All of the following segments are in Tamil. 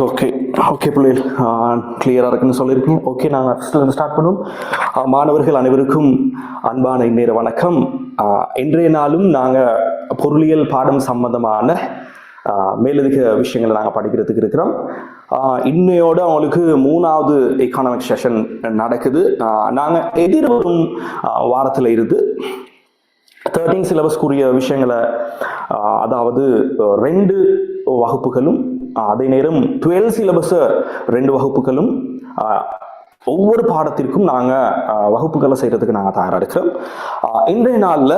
ஓகே ஓகே பிள்ளைகள் கிளியராக இருக்குன்னு சொல்லியிருக்கீங்க. ஓகே, நாங்கள் ஃபஸ்ட்டு ஸ்டார்ட் பண்ணுவோம். மாணவர்கள் அனைவருக்கும் அன்பான இந்நேர வணக்கம். இன்றைய நாளும் நாங்கள் பொருளியல் பாடம் சம்பந்தமான மேலதிக விஷயங்களை நாங்கள் படிக்கிறதுக்கு இருக்கிறோம். இன்னையோட அவங்களுக்கு 3வது எக்கானமிக் செஷன் நடக்குது. நாங்கள் எதிர்வரும் வாரத்தில் இருந்து 13 சிலபஸ்க்குரிய விஷயங்களை, அதாவது 2 வகுப்புகளும், அதே நேரம் 12 சிலபஸ் 2 வகுப்புகளும், ஒவ்வொரு பாடத்திற்கும் நாங்கள் வகுப்புகளை செய்கிறதுக்கு நாங்கள் தயாராக இருக்கிறோம். இன்றைய நாளில்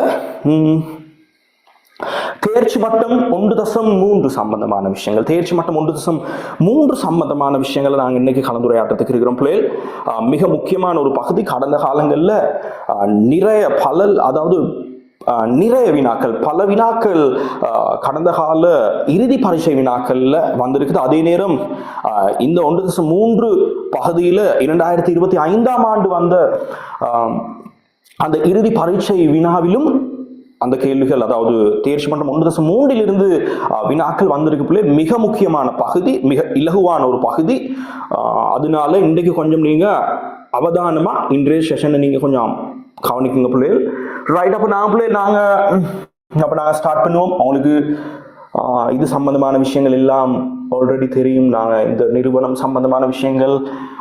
தேர்ச்சி மட்டம் 1.3 சம்பந்தமான விஷயங்கள், தேர்ச்சி மட்டம் 1.3 சம்பந்தமான விஷயங்களை நாங்கள் இன்னைக்கு கலந்துரையாட்டத்துக்கு இருக்கிறோம். பிள்ளைகள், மிக முக்கியமான ஒரு பகுதி. கடந்த காலங்களில் நிறைய அதாவது நிறைய வினாக்கள், பல வினாக்கள் கடந்த கால இறுதி பரீட்சை வினாக்கள்ல வந்திருக்குது. அதே நேரம் இந்த 1.3 பகுதியில் 2025ஆம் ஆண்டு வந்த அந்த இறுதி பரீட்சை வினாவிலும் அந்த கேள்விகள், அதாவது தேர்ச்சி மட்டம் 1.3 வினாக்கள் வந்திருக்கு. பிள்ளை, மிக முக்கியமான பகுதி, மிக இலகுவான ஒரு பகுதி. அதனால இன்றைக்கு கொஞ்சம் நீங்க அவதானமா இன்றைய செஷனை நீங்க கொஞ்சம் கவனிக்குங்க பிள்ளைகள். ரைட், அப்போ நாங்கள் ஸ்டார்ட் பண்ணுவோம். அவங்களுக்கு இது சம்பந்தமான விஷயங்கள் எல்லாம் ஆல்ரெடி தெரியும். நாங்கள் இந்த நிறுவனம் சம்பந்தமான விஷயங்கள்,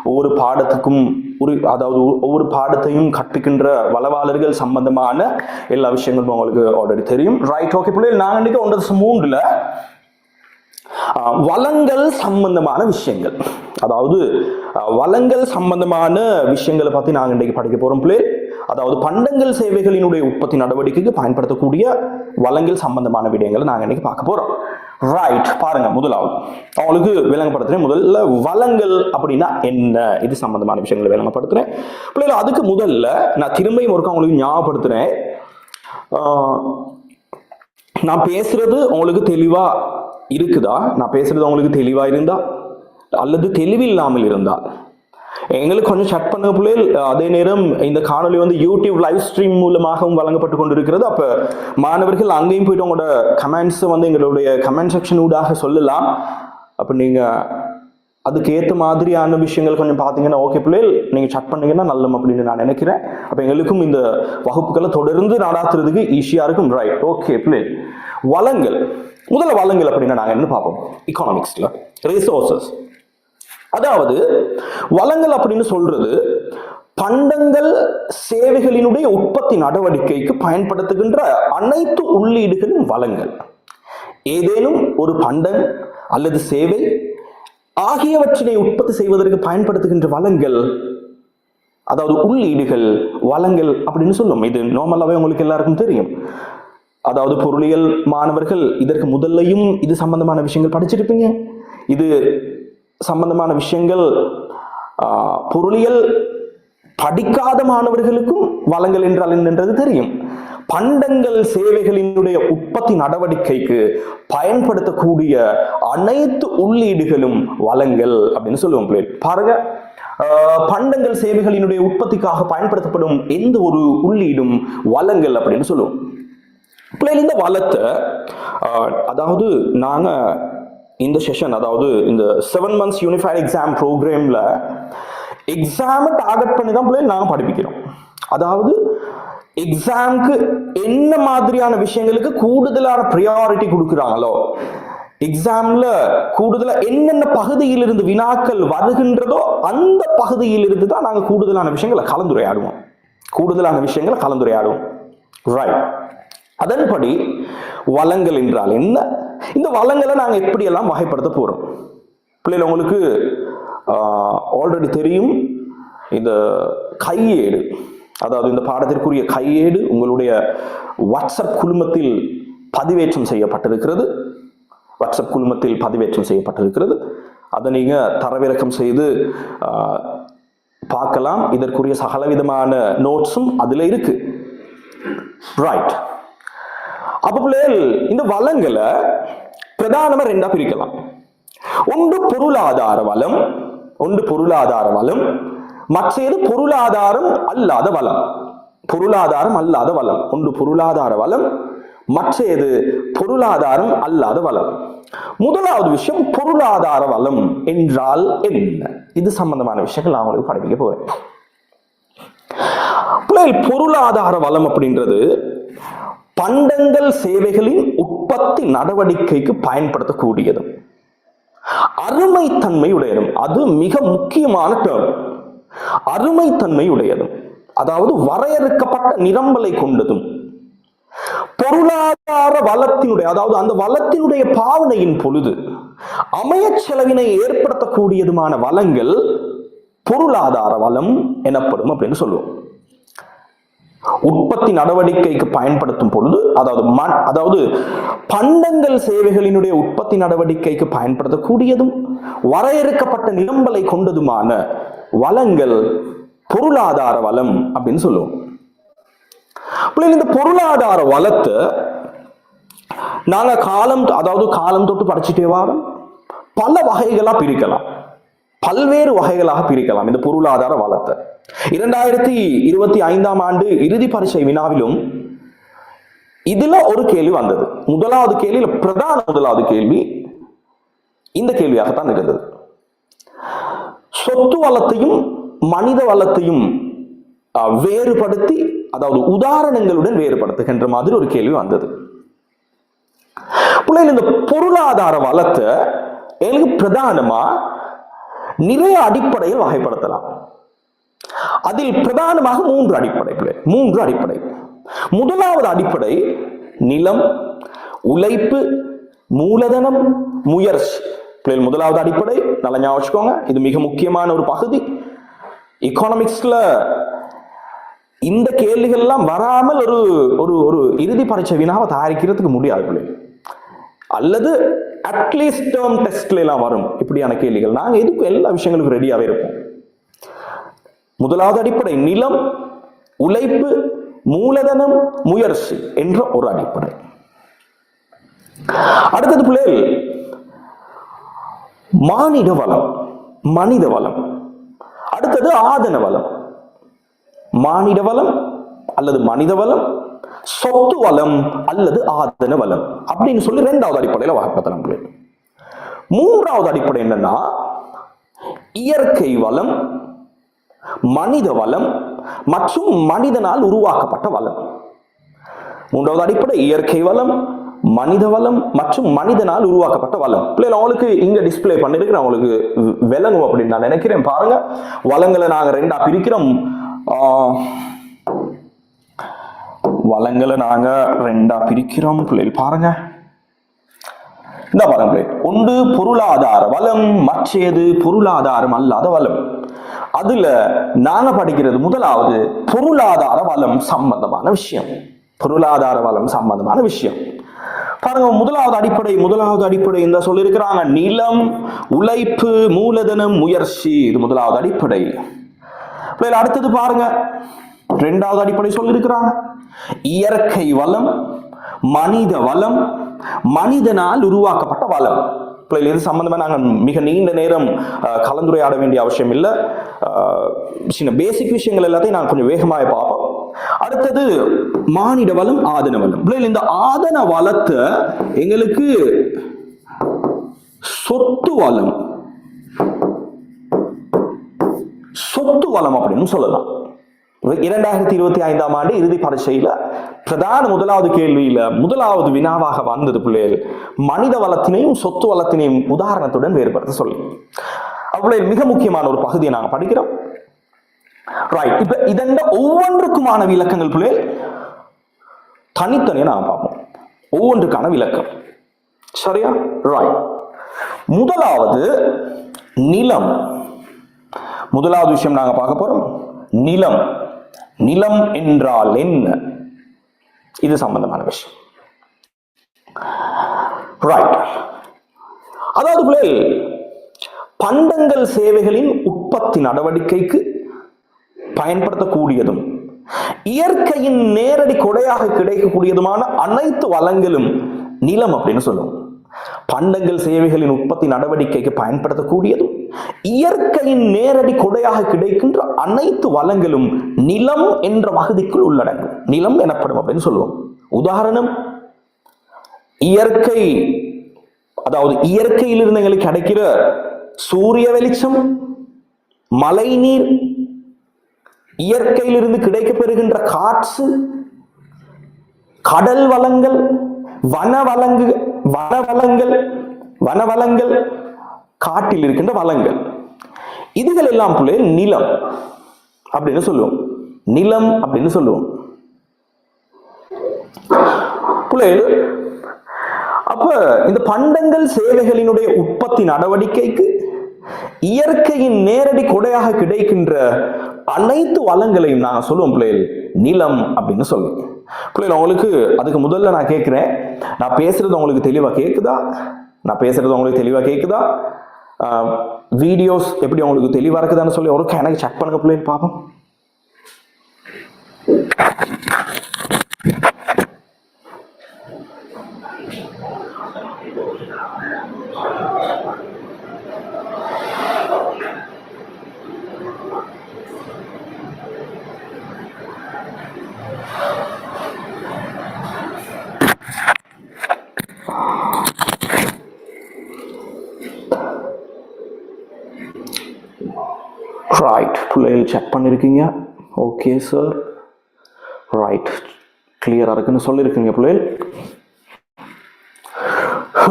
ஒவ்வொரு பாடத்துக்கும் அதாவது ஒவ்வொரு பாடத்தையும் கற்பிக்கின்ற வளவாளர்கள் சம்பந்தமான எல்லா விஷயங்களும் அவங்களுக்கு ஆல்ரெடி தெரியும். ரைட், ஓகே பிள்ளைகள், நாங்கள் இன்னைக்கு 1.3 வளங்கள் சம்பந்தமான விஷயங்கள், அதாவது வளங்கள் சம்பந்தமான விஷயங்களை பற்றி நாங்கள் இன்றைக்கு படிக்க போகிறோம் பிள்ளை. அதாவது பண்டங்கள் சேவைகளினுடைய உற்பத்தி நடவடிக்கைக்கு பயன்படுத்தக்கூடிய வளங்கள் சம்பந்தமான விடயங்களை நாங்கள் இன்னைக்கு பார்க்க போகிறோம். ரைட், பாருங்க. முதலாவது அவங்களுக்கு விளங்கப்படுத்துறேன். முதல்ல வளங்கள் அப்படின்னா என்ன, இது சம்பந்தமான விஷயங்களை விளங்கப்படுத்துறேன் பிள்ளைகள். அதுக்கு முதல்ல நான் திரும்பியும் ஒருக்க அவங்களுக்கு ஞாபகப்படுத்துறேன். நான் பேசுறது உங்களுக்கு தெளிவா இருக்குதா? நான் பேசுறது உங்களுக்கு தெளிவா இருந்தா அல்லது தெளிவில்லாமல் இருந்தா எங்களுக்கு கொஞ்சம் செக் பண்ண பிள்ளைகள். அதே நேரம் இந்த காணொலி யூடியூப் லைவ் ஸ்ட்ரீம் மூலமாகவும் வழங்கப்பட்டு கொண்டிருக்கிறது. அப்போ மாணவர்கள் அங்கேயும் போயிட்டு உங்களோட கமெண்ட்ஸை எங்களுடைய கமெண்ட் செக்ஷன் ஊடாக சொல்லலாம். அப்போ நீங்கள் அதுக்கு ஏற்ற மாதிரியான விஷயங்கள் கொஞ்சம் பார்த்தீங்கன்னா ஓகே பிள்ளைகள், நீங்கள் செக் பண்ணீங்கன்னா நல்லம் அப்படின்னு நான் நினைக்கிறேன். அப்போ எங்களுக்கும் இந்த வகுப்புகளை தொடர்ந்து நடாத்துறதுக்கு ஈஸியாக இருக்கும். ரைட், ஓகே பிள்ளைகள். வளங்கள், முதல்ல வளங்கள் அப்படின்னா நாங்கள் என்ன பார்ப்போம் எக்கானமிக்ஸ்ல? ரிசோர்சஸ். அதாவது வளங்கள் அப்படின்னு சொல்றது பண்டங்கள் சேவைகளினுடைய உற்பத்தி நடவடிக்கைக்கு பயன்படுத்துகின்ற அனைத்து உள்ளீடுகளும் வளங்கள். ஏதேனும் ஒரு பண்டம் அல்லது சேவை ஆகியவற்றினை உற்பத்தி செய்வதற்கு பயன்படுத்துகின்ற வளங்கள், அதாவது உள்ளீடுகள், வளங்கள் அப்படின்னு சொல்லும். இது நார்மலாவே உங்களுக்கு எல்லாருக்கும் தெரியும். அதாவது பொருளியல் மாணவர்கள் இதற்கு முதல்லையும் இது சம்பந்தமான விஷயங்கள் படிச்சிருப்பீங்க. இது சம்பந்தமான விஷயங்கள் பொருளியல் படிக்காத மாணவர்களுக்கும் வளங்கள் என்றால் என்னன்றது தெரியும். பண்டங்கள் சேவைகளினுடைய உற்பத்தி நடவடிக்கைக்கு பயன்படுத்தக்கூடிய அனைத்து உள்ளீடுகளும் வளங்கள் அப்படின்னு சொல்லுவோம். பாருங்க, பண்டங்கள் சேவைகளினுடைய உற்பத்திக்காக பயன்படுத்தப்படும் எந்த ஒரு உள்ளீடும் வளங்கள் அப்படின்னு சொல்லுவோம். இந்த வளத்தை, அதாவது நாங்க இந்த செஷன், அதாவது இந்த 7 months யூனிஃபைட் எக்ஸாம் ப்ரோக்ராம்ல எக்ஸாமை டார்கெட் பண்ணி தான் பிள்ளைங்க நாங்கள் படிப்பிக்கிறோம். அதாவது எக்ஸாமுக்கு என்ன மாதிரியான விஷயங்களுக்கு கூடுதலான ப்ரியாரிட்டி கொடுக்குறாங்களோ, எக்ஸாம்ல கூடுதலா என்னென்ன பகுதியிலிருந்து வினாக்கள் வருகின்றதோ அந்த பகுதியிலிருந்து தான் நாங்கள் கூடுதலான விஷயங்களை கலந்துரையாடுவோம். ரைட், அதன்படி வளங்கள் என்றால் என்ன, இந்த வளங்களை நாங்கள் எப்படியெல்லாம் வகைப்படுத்த போறோம் பிள்ளைகள்? உங்களுக்கு ஆல்ரெடி தெரியும். இந்த கையேடு, அதாவது இந்த பாடத்திற்குரிய கையேடு உங்களுடைய வாட்ஸ்அப் குழுமத்தில் பதிவேற்றம் செய்யப்பட்டிருக்கிறது. அதை நீங்க தரவிறக்கம் செய்து பார்க்கலாம். இதற்குரிய சகலவிதமான நோட்ஸும் அதுல இருக்கு. ரைட், அப்ப பிள்ளைகள் இந்த வளங்களை பிரதானமா 2ஆ பிரிக்கலாம். ஒன்று பொருளாதார வளம், மற்றது பொருளாதாரம் அல்லாத வளம். ஒன்று பொருளாதார வளம், மற்றது பொருளாதாரம் அல்லாத வளம். முதலாவது விஷயம், பொருளாதார வளம் என்றால் என்ன? இது சம்பந்தமான விஷயங்கள் நான் உங்களுக்கு படிக்க போறேன். பொருளாதார வளம் அப்படின்றது பண்டங்கள் சேவைகளின் உற்பத்தி நடவடிக்கைக்கு பயன்படுத்தக்கூடியது, அருமைத்தன்மை உடையதும். அது மிக முக்கியமான டேர்ம். அருமைத்தன்மை உடையதும், அதாவது வரையறுக்கப்பட்ட நிரம்பலை கொண்டதும், பொருளாதார வளத்தினுடைய, அதாவது அந்த வளத்தினுடைய பாவனையின் பொழுது அமைய செலவினை ஏற்படுத்தக்கூடியதுமான வளங்கள் பொருளாதார வளம் எனப்படும் அப்படின்னு சொல்லுவோம். உற்பத்தி நடவடிக்கைக்கு பயன்படுத்தும் பொழுது, அதாவது பண்டங்கள் சேவைகளினுடைய உற்பத்தி நடவடிக்கைக்கு பயன்படுத்தக்கூடியதும் வரையறுக்கப்பட்ட நிரம்பலை கொண்டதுமான வளங்கள் பொருளாதார வளம் அப்படின்னு சொல்லுவோம். இந்த பொருளாதார வளத்தை நாங்க காலம் தொட்டு படிச்சுட்டே வரோம். பல வகைகளா பிரிக்கலாம், பல்வேறு வகைகளாக பிரிக்கலாம் இந்த பொருளாதார வளத்தை. 2025 ஆண்டு இறுதி பரீட்சை வினாவிலும் இதுல ஒரு கேள்வி வந்தது. முதலாவது கேள்வி இந்த கேள்வியாகத்தான் இருந்தது. சொத்து வளத்தையும் மனித வளத்தையும் வேறுபடுத்தி, அதாவது உதாரணங்களுடன் வேறுபடுத்துகின்ற மாதிரி ஒரு கேள்வி வந்தது. இந்த பொருளாதார வளத்தை எனக்கு பிரதானமா நிறைய அடிப்படையில் வகைப்படுத்தலாம். அதில் பிரதானமாக மூன்று அடிப்படை. முதலாவது அடிப்படை நிலம், உழைப்பு, மூலதனம், முயற்சி. முதலாவது அடிப்படை நல்லா ஞாபகம் வச்சுக்கோங்க, இது மிக முக்கியமான ஒரு பகுதி. எக்கானமிக்ஸ்ல இந்த கேள்விகள் எல்லாம் வராமல் ஒரு இறுதி பரீட்சை வினாவை தயாரிக்கிறதுக்கு முடியாது. அல்லது அட்லீஸ்ட் டேர்ம் டெஸ்ட்ல எல்லாம் வரும் இப்படியான கேள்விகள். நாங்க எதுக்கும் எல்லா விஷயங்களுக்கும் ரெடியாவே இருப்போம். முதலாவது அடிப்படை நிலம், உழைப்பு, மூலதனம், முயற்சி என்ற ஒரு அடிப்படை. அடுத்தது பிள்ளைகள் மானிட வளம், மனித வளம். அடுத்தது ஆதன வளம். மானிட வளம் அல்லது மனித வளம், சொத்து வளம் அல்லது ஆதன வளம் அப்படின்னு சொல்லி இரண்டாவது அடிப்படையில் வகைப்படுத்தலாம். மூன்றாவது அடிப்படை என்னன்னா இயற்கை வளம், மனித வளம் மற்றும் மனிதனால் உருவாக்கப்பட்ட வளம். மூன்றாவது அடிப்படை இயற்கை வளம், மனித வளம் மற்றும் மனிதனால் உருவாக்கப்பட்ட வளம். பிள்ளைகள் அவங்களுக்கு இங்க டிஸ்பிளே பண்ணிருக்கிறேன், அவங்களுக்கு விளங்கும் அப்படின்னு நான் நினைக்கிறேன். பாருங்க, வளங்களை நாங்க ரெண்டா பிரிக்கிறோம். பிள்ளைகள் பாருங்க, இந்த பாருங்க, ஒன்று பொருளாதார வளம், மற்றது பொருளாதாரம் அல்லாத வளம். அதுல நாங்க படிக்கிறது முதலாவது பொருளாதார வளம் சம்பந்தமான விஷயம். பாருங்க, முதலாவது அடிப்படை இந்த சொல்லியிருக்கிறாங்க, நிலம், உழைப்பு, மூலதனம், முயற்சி. இது முதலாவது அடிப்படை. அடுத்தது பாருங்க, இரண்டாவது அடிப்படை சொல்லியிருக்கிறாங்க இயற்கை வளம், மனித வளம், மனிதனால் உருவாக்கப்பட்ட வளம். இது சம்பந்தமா நாங்க மிக நீண்ட நேரம் கலந்துரையாட வேண்டிய அவசியம் இல்லை. சின்ன பேசிக் விஷயங்கள் எல்லாத்தையும் நாங்கள் கொஞ்சம் வேகமாக பார்ப்போம். அடுத்தது மானிட வளம், ஆதன வளம். இந்த ஆதன வளத்தை எங்களுக்கு சொத்து வளம் அப்படின்னு சொல்லலாம். 2025 ஆண்டு இறுதி பரீட்சையில பிரதான முதலாவது கேள்வியில முதலாவது வினாவாக வந்தது பிள்ளைகள் மனித வளத்தினையும் சொத்து வளத்தினையும் உதாரணத்துடன் வேறுபடுத்த சொல்லி. அவ்வளவு மிக முக்கியமான ஒரு பகுதியை நாங்க படிக்கிறோம். ரைட், இப்ப இதெந்த ஒவ்வொன்றுக்குமான விளக்கங்கள் பிள்ளைகள் தனித்தனியா நாங்க பார்ப்போம். ஒவ்வொன்றுக்கான விளக்கம் சரியா? ரைட், முதலாவது நிலம். முதலாவது விஷயம் நாங்க பார்க்க போறோம் நிலம். நிலம் என்றால் என்ன? இது சம்பந்தமான விஷயம். ரைட், அதாவது பண்டங்கள் சேவைகளின் உற்பத்தி நடவடிக்கைக்கு பயன்படுத்தக்கூடியதும் இயற்கையின் நேரடி கொடையாக கிடைக்கக்கூடியதுமான அனைத்து வளங்களும் நிலம் அப்படின்னு சொல்லுவோம். பண்டங்கள் சேவைகளின் உற்பத்தி நடவடிக்கைக்கு பயன்படுத்தக்கூடியதும் இயற்கையின் நேரடி கொடையாக கிடைக்கின்ற அனைத்து வளங்களும் நிலம் என்ற பகுதிக்குள் உள்ளடங்கும். நிலம் எனப்படும் அப்படின்னு சொல்லுவோம். உதாரணம், இயற்கை அதாவது இயற்கையிலிருந்து எங்களுக்கு கிடைக்கிற சூரிய வெளிச்சம், மழை நீர், இயற்கையிலிருந்து கிடைக்கப்பெறுகின்ற காற்று, கடல் வளங்கள், வனவளங்கள், காட்டில் இருக்கின்ற வளங்கள், இதுகள் எல்லாம் நிலம் அப்படின்னு சொல்லுவோம். நிலம் அப்படின்னு சொல்லுவோம். அப்ப இந்த பண்டங்கள் சேவைகளினுடைய உற்பத்தி நடவடிக்கைக்கு இயற்கையின் நேரடி கொடையாக கிடைக்கின்ற அனைத்து வளங்களையும் நாங்க சொல்லுவோம் பிள்ளைகள் நிலம் அப்படின்னு சொல்லுவோம். பிள்ளைகள் உங்களுக்கு அதுக்கு முதல்ல நான் கேட்கிறேன், நான் பேசுறது உங்களுக்கு தெளிவா கேக்குதா? வீடியோஸ் எப்படி உங்களுக்கு தெளிவா இருக்குதான்னு சொல்லி ஒரு எனக்கு செக் பண்ணுங்க பிள்ளைகள் பாப்போம். ரைட், பிள்ளைகள் செக் பண்ணிருக்கீங்க. ஓகே சார், ரைட், கிளியரா இருக்குன்னு சொல்லியிருக்கீங்க பிள்ளைகள்.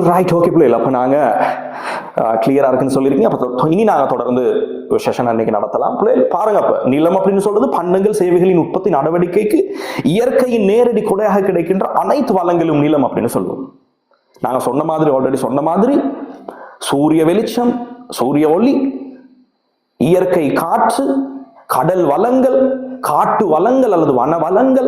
ரைட், ஓகே பிள்ளைகள், அப்ப நாங்க கிளியரா இருக்குன்னு சொல்லியிருக்கீங்க. அப்ப இனி நாங்க தொடர்ந்து செஷன் அன்னைக்கு நடத்தலாம். பிள்ளைகள் பாருங்க, அப்ப நிலம் அப்படின்னு சொல்றது பண்டங்கள் சேவைகளின் உற்பத்தி நடவடிக்கைக்கு இயற்கையின் நேரடி கொடையாக கிடைக்கின்ற அனைத்து வளங்களும் நிலம் அப்படின்னு சொல்லுவோம். நாங்க ஆல்ரெடி சொன்ன மாதிரி சூரிய வெளிச்சம், சூரிய ஒளி, இயற்கை காற்று, கடல் வளங்கள், காட்டு வளங்கள் அல்லது வன வளங்கள்,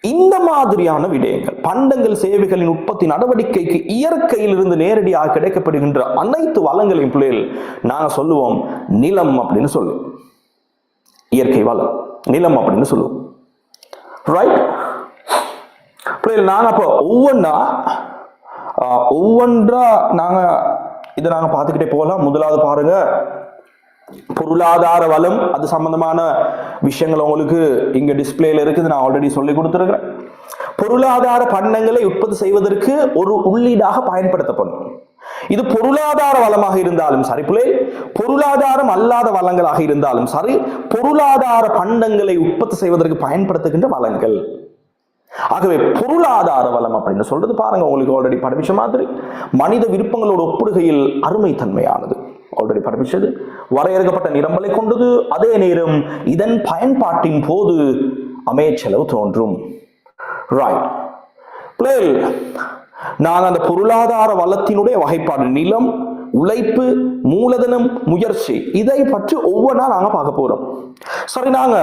இந்த மாதிரியான விடயங்கள் பண்டங்கள் சேவைகளின் உற்பத்தி நடவடிக்கைக்கு இயற்கையிலிருந்து நேரடியாக கிடைக்கப்படுகின்ற அனைத்து வளங்களையும் பிள்ளைகள் நாங்க சொல்லுவோம் நிலம் அப்படின்னு சொல்லுவோம். இயற்கை வளம் நிலம் அப்படின்னு சொல்லுவோம். ரைட் பிள்ளைகள், நாங்க அப்ப ஒவ்வொன்றா இதை நாங்க பார்த்துக்கிட்டே போகலாம். முதலாவது பாருங்க, பொருளாதார வளம். அது சம்பந்தமான விஷயங்கள் உங்களுக்கு இங்க டிஸ்பிளேல இருக்குது, நான் ஆல்ரெடி சொல்லி கொடுத்துருக்கிறேன். பொருளாதார பண்டங்களை உற்பத்தி செய்வதற்கு ஒரு உள்ளீடாக பயன்படுத்தப்படும். இது பொருளாதார வளமாக இருந்தாலும் சரி பிள்ளை, பொருளாதாரம் அல்லாத வளங்களாக இருந்தாலும் சரி, பொருளாதார பண்டங்களை உற்பத்தி செய்வதற்கு பயன்படுத்துகின்ற வளங்கள். ஆகவே பொருளாதார வளம் அப்படின்னு சொல்றது பாருங்க, உங்களுக்கு ஆல்ரெடி படிச்ச மாதிரி மனித விருப்பங்களோட ஒப்பிடுகையில் அருமைத்தன்மையானது. ஆல்ரெடி படிச்சது, வரையறுக்கப்பட்ட நிரம்பலை கொண்டது, அதே நேரம் இதன் பயன்பாட்டின் போது அமைச்செலவு தோன்றும். ரைட், நாங்கள் அந்த பொருளாதார வளத்தினுடைய வகைப்பாடு நிலம், உழைப்பு, மூலதனம், முயற்சி, இதை பற்றி ஒவ்வொன்றா நாங்க பார்க்க போறோம். சரி, நாங்க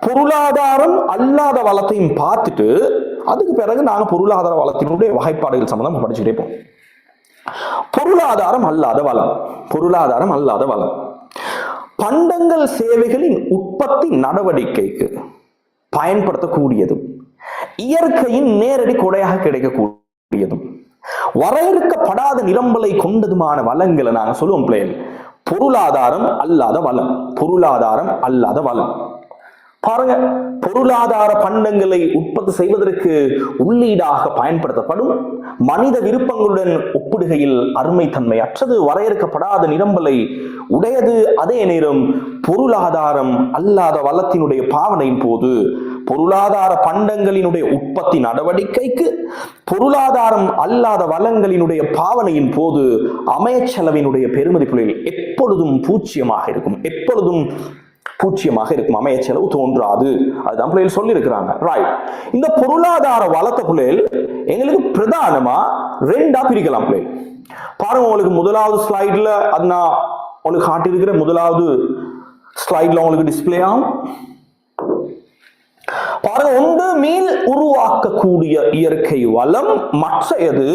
பொருளாதாரம் அல்லாத வளத்தையும் பார்த்துட்டு அதுக்கு பிறகு நாங்க பொருளாதார வளத்தினுடைய வகைப்பாடுகள் சம்பந்தம் படிச்சுட்டே போவோம். பொருளாதாரம் அல்லாத வளம் பண்டங்கள் சேவைகளின் உற்பத்தி நடவடிக்கைக்கு பயன்படுத்தக்கூடியதும் இயற்கையின் நேரடி கொடையாக கிடைக்கக்கூடியதும் வரையறுக்கப்படாத நிரம்பலை கொண்டதுமான வளங்களை நாங்க சொல்லுவோம் பிள்ளைகள் பொருளாதாரம் அல்லாத வளம். பாருங்க, பொருளாதார பண்டங்களை உற்பத்தி செய்வதற்கு உள்ளீடாக பயன்படுத்தப்படும் மனித விருப்பங்களுடன் ஒப்பிடுகையில் அருமைத்தன்மை அற்றது, வரையறுக்கப்படாத நிரம்பலை உடையது. அதே நேரம் பொருளாதாரம் அல்லாத வளத்தினுடைய பாவனையின் போது பொருளாதார பண்டங்களினுடைய உற்பத்தி நடவடிக்கைக்கு பொருளாதாரம் அல்லாத வளங்களினுடைய பாவனையின் போது அமைச்செலவினுடைய பெறுமதிப்புகளில் எப்பொழுதும் பூச்சியமாக இருக்கும், அமைச்செலவு தோன்றாது. அதுதான் பிள்ளைகள் சொல்லி இருக்கிறாங்க. ரைட், இந்த பொருளாதார வளத்தை பிள்ளைகள் எங்களுக்கு பிரதானமா ரெண்டா பிரிக்கலாம் பிள்ளைகள். பாருங்க, உங்களுக்கு முதலாவது ஸ்லைட்ல அது நான் உங்களுக்கு காட்டியிருக்கிற முதலாவது ஸ்லைட்ல உங்களுக்கு டிஸ்பிளே ஆகும். பாருங்க, ஒன்று மீள் உருவாக்கக்கூடிய இயற்கை வளம், மற்றையது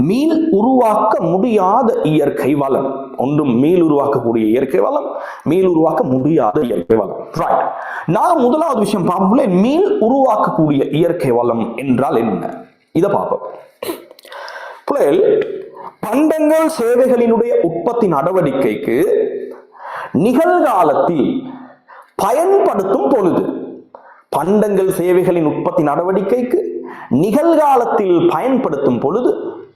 மீள் உருவாக்க முடியாத இயற்கை வளம். ஒன்றும் மீள் உருவாக்கக்கூடிய இயற்கை வளம், மீள் உருவாக்க முடியாத இயற்கை வளம். ரைட், நான் முதலாவது விஷயம் பார்ப்போம், மீள் உருவாக்கக்கூடிய இயற்கை வளம் என்றால் என்ன, இதை பார்ப்போம். பண்டங்கள் சேவைகளினுடைய உற்பத்தி நடவடிக்கைக்கு நிகழ்காலத்தில் பயன்படுத்தும் பொழுது, பண்டங்கள் சேவைகளின் உற்பத்தி நடவடிக்கைக்கு நிகழ்காலத்தில் பயன்படுத்தும் பொழுது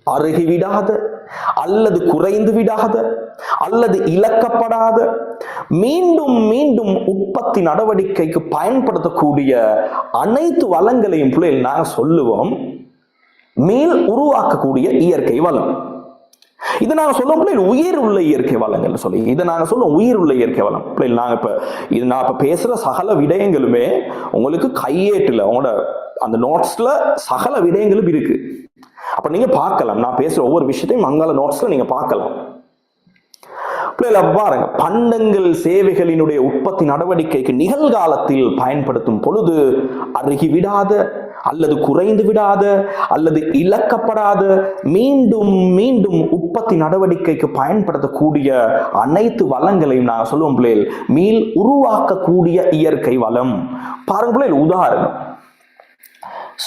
அருகிவிடாத அல்லது குறைந்து விடாத அல்லது இழக்கப்படாத மீண்டும் மீண்டும் உற்பத்தி நடவடிக்கைக்கு பயன்படுத்தக்கூடிய அனைத்து வளங்களையும் பிள்ளைகள் நாங்கள் சொல்லுவோம் மீள் உருவாக்கக்கூடிய இயற்கை வளம். இதை நாங்கள் சொல்லுவோம் பிள்ளைகள் உயிர் உள்ள இயற்கை வளங்கள் சொல்லி. இதை நாங்கள் சொல்லுவோம் உயிர் உள்ள இயற்கை வளம். பிள்ளைகள் நான் இப்ப பேசுற சகல விடயங்களுமே உங்களுக்கு கையேட்டுல உங்களோட அந்த நோட்ஸ்ல சகல விடயங்களும் இருக்கு. அப்ப நீங்க பார்க்கலாம், நான் பேசுற ஒவ்வொரு விஷயத்தையும் மங்கள நோட்ஸ்ல நீங்க பார்க்கலாம். பாருங்க, பண்டங்கள் சேவைகளினுடைய உற்பத்தி நடவடிக்கைக்கு நிகழ்காலத்தில் பயன்படுத்தும் பொழுது அருகிவிடாத அல்லது குறைந்து விடாத அல்லது இழக்கப்படாத மீண்டும் மீண்டும் உற்பத்தி நடவடிக்கைக்கு பயன்படுத்தக்கூடிய அனைத்து வளங்களையும் நாங்கள் சொல்லுவோம் பிள்ளைகள் மீள் உருவாக்கக்கூடிய இயற்கை வளம். பாருங்க பிள்ளைகள், உதாரணம்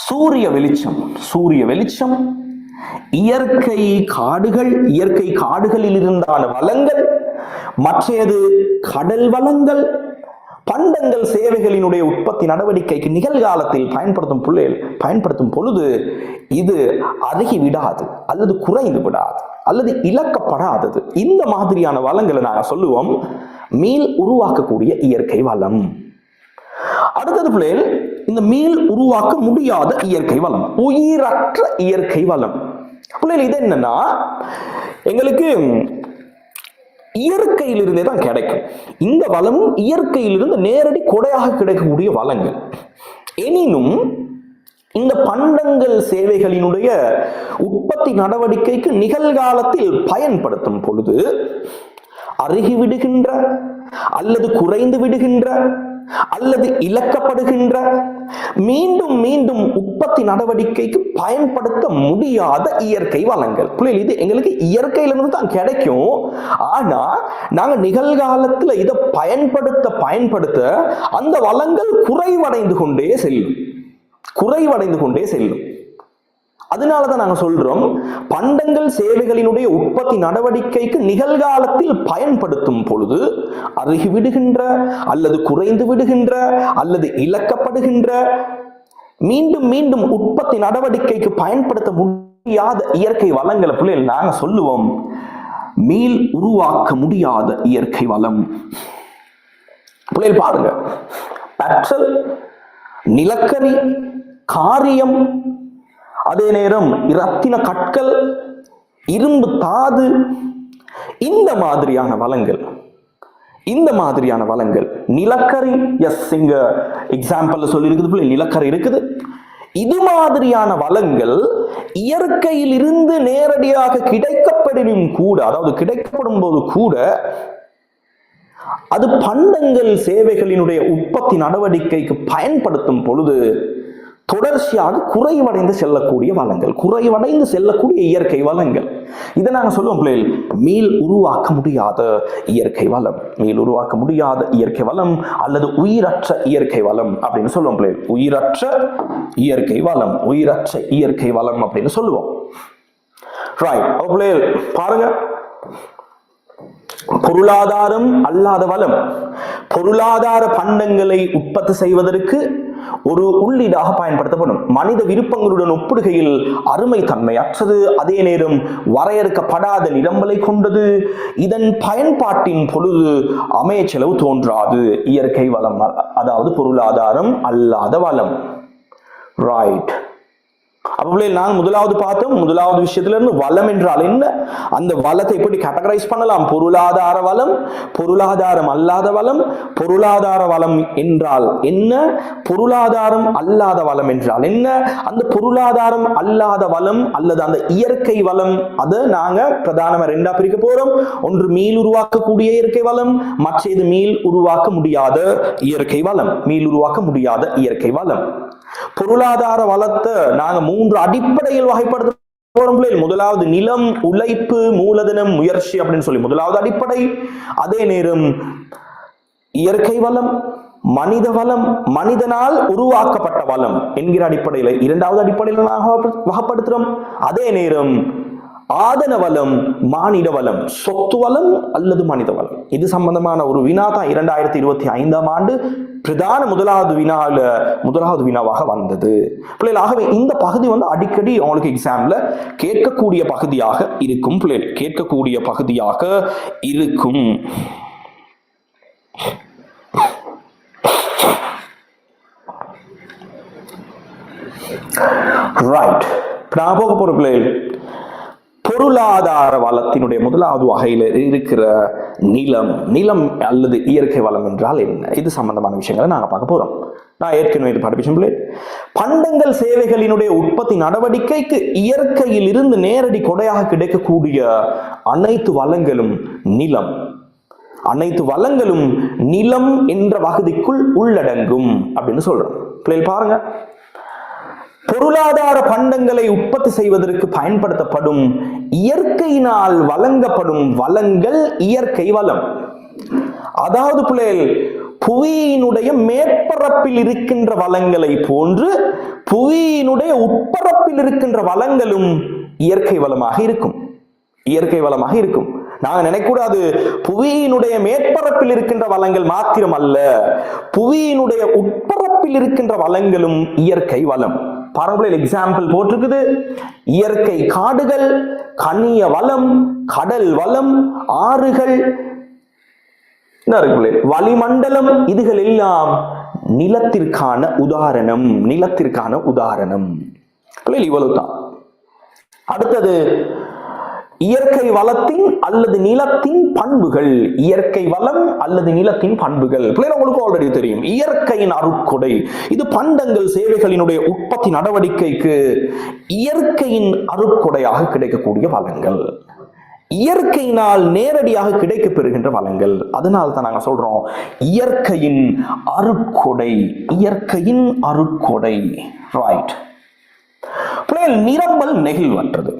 சூரிய வெளிச்சம், இயற்கை காடுகளில் இருந்தான வளங்கள், மற்றது கடல் வளங்கள், பண்டங்கள் சேவைகளினுடைய உற்பத்தி நடவடிக்கைக்கு நிகழ்காலத்தில் பயன்படுத்தும் பொழுது இது அருகி விடாது அல்லது குறைந்து விடாது அல்லது இழக்கப்படாதது. இந்த மாதிரியான வளங்களை நாங்கள் சொல்லுவோம் மீள் உருவாக்கக்கூடிய இயற்கை வளம். அடுத்தது பிள்ளைகள், இந்த மீள் உருவாக்க முடியாத இயற்கை வளம், உயிரற்ற இயற்கை வளம். பிள்ளைகள் இது என்னன்னா எங்களுக்கு இயற்கையிலிருந்தே தான் கிடைக்கும். இந்த வளமும் இயற்கையிலிருந்து நேரடி கொடையாக கிடைக்கக்கூடிய வளங்கள். எனினும் இந்த பண்டங்கள் சேவைகளினுடைய உற்பத்தி நடவடிக்கைக்கு நிகழ்காலத்தில் பயன்படுத்தும் பொழுது அருகிவிடுகின்ற அல்லது குறைந்து விடுகின்ற அல்லது இழக்கப்படுகின்ற மீண்டும் மீண்டும் உற்பத்தி நடவடிக்கைக்கு பயன்படுத்த முடியாத இயற்கை வளங்கள். புரியல, இது எங்களுக்கு இயற்கையிலிருந்து தான் கிடைக்கும். ஆனா நாங்க நிகழ்காலத்துல இதை பயன்படுத்த அந்த வளங்கள் குறைவடைந்து கொண்டே செல்லும். அதனாலதான் நாங்க சொல்றோம் பண்டங்கள் சேவைகளினுடைய உற்பத்தி நடவடிக்கைக்கு நிகழ்காலத்தில் பயன்படுத்தும் பொழுது அருகி விடுகின்ற அல்லது குறைந்து விடுகின்ற அல்லது இழக்கப்படுகின்ற மீண்டும் மீண்டும் உற்பத்தி நடவடிக்கைக்கு பயன்படுத்த முடியாத இயற்கை வளங்களை பிள்ளைகள் நாங்க சொல்லுவோம் மீள் உருவாக்க முடியாத இயற்கை வளம். பிள்ளைகள் பாருங்க, பற்றல், நிலக்கரி, காரியம், அதே நேரம் இரத்தின கற்கள், இரும்பு தாது, இந்த மாதிரியான வளங்கள் நிலக்கரி, எஸ் இங்க எக்ஸாம்பிள் சொல்லி இருக்குது, நிலக்கரி இருக்குது. இது மாதிரியான வளங்கள் இயற்கையில் இருந்து நேரடியாக கிடைக்கப்படும் போது கூட அது பண்டங்கள் சேவைகளினுடைய உற்பத்தி நடவடிக்கைக்கு பயன்படுத்தும் பொழுது தொடர்ச்சியாக குறைவடைந்து செல்லக்கூடிய இயற்கை வளங்கள். இதை நாங்க சொல்லுவோம் பிள்ளைகள் மீள் உருவாக்க முடியாத இயற்கை வளம் அல்லது உயிரற்ற இயற்கை வளம் அப்படின்னு சொல்லுவோம் பிள்ளைகள். உயிரற்ற இயற்கை வளம் அப்படின்னு சொல்லுவோம். ரைட், பிள்ளைகள் பாருங்க, பொருளாதாரம் அல்லாத வளம். பொருளாதார பண்டங்களை உற்பத்தி செய்வதற்கு ஒரு உள்ளீடாக பயன்படுத்தப்படும். மனித விருப்பங்களுடன் ஒப்பிடுகையில் அருமை தன்மையற்றது, அதே நேரம் வரையறுக்கப்படாத நிலம்பலை கொண்டது. இதன் பயன்பாட்டின் பொழுது அமைய செலவு தோன்றாது. இயற்கை வளம், அதாவது பொருளாதாரம் அல்லாத வளம். ரைட், அப்ப நாங்கள் முதலாவது பார்த்தோம். முதலாவது விஷயத்துல இருந்து வளம் என்றால் என்ன, அந்த வளத்தை எப்படி கேட்டகரைஸ் பண்ணலாம், பொருளாதார வளம், பொருளாதாரம் அல்லாத வளம். பொருளாதார வளம் என்றால் என்ன, பொருளாதாரம் அல்லாத வளம் என்றால் என்ன, அந்த பொருளாதாரம் அல்லாத வளம் அல்லது அந்த இயற்கை வளம் அதை நாங்க பிரதானமா ரெண்டா பிரிக்க போறோம். ஒன்று மீள் உருவாக்கக்கூடிய இயற்கை வளம், மற்றது மீள் உருவாக்க முடியாத இயற்கை வளம். பொருளாதார வளத்தை நாங்க 3 அடிப்படையில் வகைப்படுத்த. முதலாவது நிலம், உழைப்பு, மூலதனம், முயற்சி அப்படின்னு சொல்லி முதலாவது அடிப்படை. அதே நேரம் இயற்கை வளம், மனித வளம், மனிதனால் உருவாக்கப்பட்ட வளம் என்கிற அடிப்படையில் இரண்டாவது அடிப்படையில் நாங்கள் வகைப்படுத்துறோம். அதே நேரம் ஆதன வளம், மானிட வளம், சொத்து வளம் அல்லது மனித வளம். இது சம்பந்தமான ஒரு வினா தான் 2025ஆம் ஆண்டு பிரதான முதலாவது வினாவாக வந்தது. பிள்ளைகளாகவே இந்த பகுதி அடிக்கடி உங்களுக்கு எக்ஸாம்ல கேட்கக்கூடிய பகுதியாக இருக்கும். பிள்ளைகள் கேட்கக்கூடிய பகுதியாக இருக்கும். ரைட், நான் போக போற பிள்ளைகள் பொருளாதார வளத்தினுடைய முதலாவது வகையில் இருக்கிற நிலம் அல்லது இயற்கை வளம் என்றால் என்ன? இது சம்பந்தமான விஷயங்களை நாங்கள் பார்க்க போறோம். நான் ஏற்கனவே இது படிப்பிச்சேன். பண்டங்கள் சேவைகளினுடைய உற்பத்தி நடவடிக்கைக்கு இயற்கையில் இருந்து நேரடி கொடையாக கிடைக்கக்கூடிய அனைத்து வளங்களும் நிலம் என்ற வகுதிக்குள் உள்ளடங்கும் அப்படின்னு சொல்றோம். பிள்ளைகள் பாருங்க, பொருளாதார பண்டங்களை உற்பத்தி செய்வதற்கு பயன்படுத்தப்படும் இயற்கையினால் வழங்கப்படும் வளங்கள் இயற்கை வளம். அதாவது பிள்ளைகள், புவியினுடைய மேற்பரப்பில் இருக்கின்ற வளங்களை போன்று புவியினுடைய உட்பரப்பில் இருக்கின்ற வளங்களும் இயற்கை வளமாக இருக்கும். நாங்க நினைக்கூடாது புவியினுடைய மேற்பரப்பில் இருக்கின்ற வளங்கள் மாத்திரம் அல்ல, புவியினுடைய உட்பரப்பில் இருக்கின்ற வளங்களும் இயற்கை வளம். பாருங்கள், எக்ஸாம்பிள் போட்டிருக்குது. இயற்கை காடுகள், கனிய வளம், கடல் வளம், ஆறுகள், வளிமண்டலம், இதுகள் எல்லாம் நிலத்திற்கான உதாரணம். இவ்வளவுதான். அடுத்தது இயற்கை வளத்தின் அல்லது நிலத்தின் பண்புகள். இயற்கை வளம் அல்லது நிலத்தின் பண்புகள் உங்களுக்கு ஆல்ரெடி தெரியும். இயற்கையின் அருட்கொடை, இது பண்டங்கள் சேவைகளினுடைய உற்பத்தி நடவடிக்கைக்கு இயற்கையின் அருட்கொடையாக கிடைக்கக்கூடிய வளங்கள், இயற்கையினால் நேரடியாக கிடைக்க பெறுகின்ற வளங்கள். அதனால தான் நாங்க சொல்றோம் இயற்கையின் அருட்கொடை. ரைட். நிரம்பல் நெகிழ்வற்றது.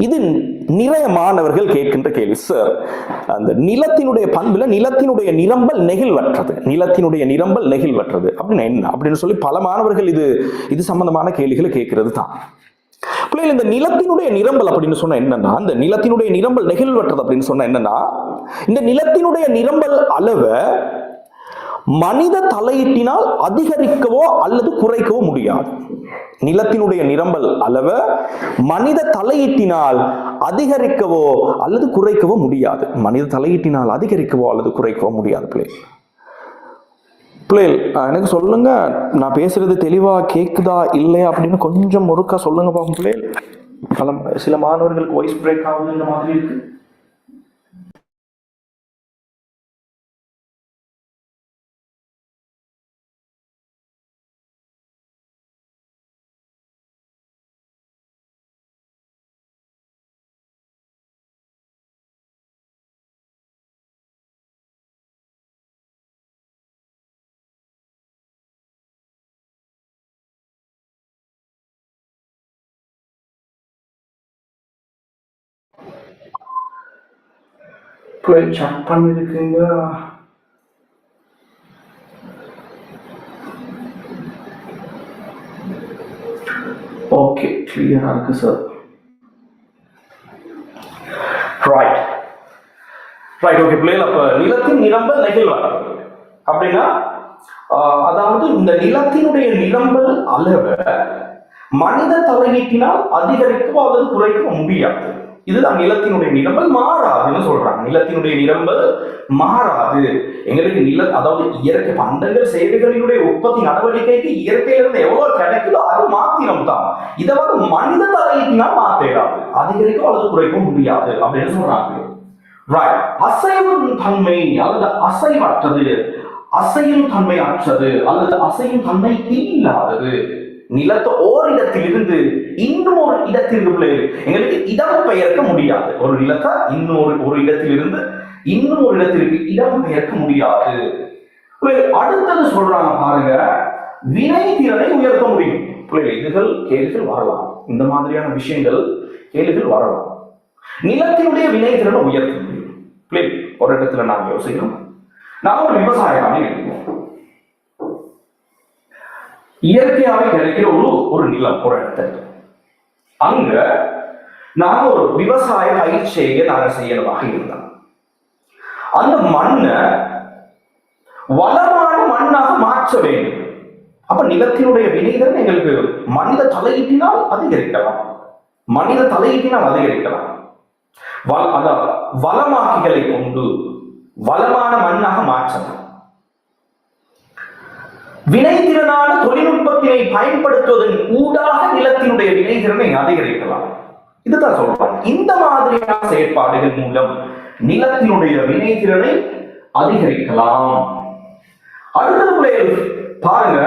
இது நிறைய மாணவர்கள் கேட்கின்ற கேள்வி. சார், அந்த நிலத்தினுடைய பண்புல நிலத்தினுடைய நிரம்பல் நெகிழ்வற்றது அப்படின்னு என்ன அப்படின்னு சொல்லி பல மாணவர்கள் இது சம்பந்தமான கேள்விகளை கேட்கிறது தான். பிள்ளைகள், இந்த நிலத்தினுடைய நிரம்பல் அப்படின்னு சொன்னா என்னன்னா, இந்த நிலத்தினுடைய நிரம்பல் நெகிழ்வற்றது அப்படின்னு சொன்னா என்னன்னா, இந்த நிலத்தினுடைய நிரம்பல் அளவை மனித தலையீட்டினால் அதிகரிக்கவோ அல்லது குறைக்கவோ முடியாது. நிலத்தினுடைய நிரம்பல் அளவை மனித தலையீட்டினால் அதிகரிக்கவோ அல்லது குறைக்கவோ முடியாது. பிள்ளைகள், எனக்கு சொல்லுங்க, நான் பேசுறது தெளிவா கேக்குதா இல்லையா அப்படின்னு கொஞ்சம் ஒருக்கா சொல்லுங்க பாப்போம். பிள்ளைகள், சில மாணவர்களுக்கு வாய்ஸ் பிரேக் ஆகுதுன்ற மாதிரி இருக்கு. செக் பண்ணிருக்கீங்க? ஓகே, கிளியரா இருக்கு சார். ரைட். ஓகே பிள்ளைகள், அப்ப நிலத்தின் நிரம்பல் நெகிழ்வற்றது அப்படின்னா, அதாவது இந்த நிலத்தினுடைய நிரம்பல் அளவை மனித தலையீட்டினால் அதிகரிக்கவோ அல்லது குறைக்கவோ முடியாது. இதுதான் நிலத்தினுடைய நிரம்பல் மாறாதுன்னு சொல்றாங்க. நிலத்தினுடைய நிரம்பல் மாறாது. எங்களுக்கு அதாவது இயற்கை பண்டங்கள் சேவைகளினுடைய உற்பத்தி நடவடிக்கைக்கு இயற்கையிலிருந்து எவ்வளவு கிடைக்குதோ அது மாத்திரம் தான். இதை மனித தலையீட்டினால் மாத்தேடாது, அதிகரிக்கவோ அல்லது குறைக்கவும் முடியாது அப்படின்னு சொல்றாங்க. அசைவு தன்மை அல்லது அசைவற்றது, அசையும் தன்மை அற்றது அல்லது அசையும் தன்மை இல்லாதது. நிலத்தை ஓரிடத்தில் இருந்து இன்னும் ஒரு இடத்திற்கு எங்களுக்கு இடம் பெயர்க்க முடியாது. ஒரு நிலத்தை ஒரு இடத்தில் இருந்து இன்னும் ஒரு இடத்திற்கு இடம் பெயர்க்க முடியாது. அடுத்தது சொல்றாங்க பாருங்க, வினை திறனை உயர்த்த முடியும். இதுகள் கேள்விகள் வரலாம், இந்த மாதிரியான விஷயங்கள் கேள்விகள் வரலாம். நிலத்தினுடைய வினை திறனை உயர்த்த முடியும். ஒரு இடத்துல நாங்க யோசிக்கிறோம், நாம ஒரு விவசாயமாக இருக்கோம். இயற்கையாவே கிடைக்கிற ஒரு நிலம், ஒரு இடத்துல அங்க நாங்க ஒரு விவசாய பயிற்சியை நாங்க செய்யறதாக இருந்தோம். அந்த மண்ணை வளமான மண்ணாக மாற்ற வேண்டும். அப்ப நிலத்தினுடைய வினைகள் எங்களுக்கு மனித தலையீட்டினால் அதிகரிக்கலாம், வளமாக்கிகளை கொண்டு வளமான மண்ணாக மாற்றலாம். வினைத்திறனான தொழில்நுட்பத்தினை பயன்படுத்துவதன் ஊடாக நிலத்தினுடைய வினைத்திறனை அதிகரிக்கலாம். இதுதான் சொல்றாங்க. இந்த மாதிரியான செயற்பாடுகள் மூலம் நிலத்தினுடைய வினைத்திறனை அதிகரிக்கலாம். அடுத்தது பாருங்க,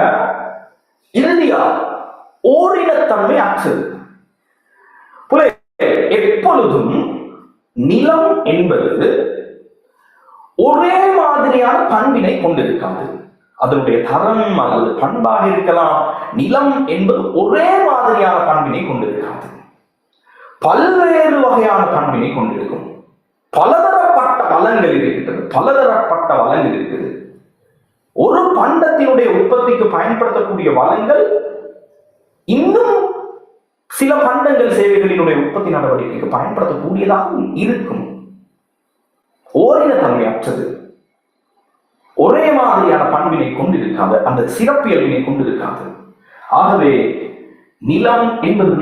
இறுதியா ஓரினத்தன்மை அற்றது. எப்பொழுதும் நிலம் என்பது ஒரே மாதிரியான பண்பினை கொண்டிருக்காது. அதனுடைய தரம் அல்லது பண்பாக இருக்கலாம். நிலம் என்பது ஒரே மாதிரியான பண்பினை கொண்டிருக்காது, பல்வேறு வகையான பண்பினை கொண்டிருக்கும். பலதரப்பட்ட வளங்கள் இருக்குது. ஒரு பண்டத்தினுடைய உற்பத்திக்கு பயன்படுத்தக்கூடிய வளங்கள் இன்னும் சில பண்டங்கள் சேவைகளினுடைய உற்பத்தி நடவடிக்கைக்கு பயன்படுத்தக்கூடியதாக இருக்கும். ஓரினத்தன்மை அற்றது, ஒரே மாதிரியான பண்பினை கொண்டிருக்காது, அந்த சிறப்பியல்பினை கொண்டிருக்காது. ஆகவே நிலம் என்பது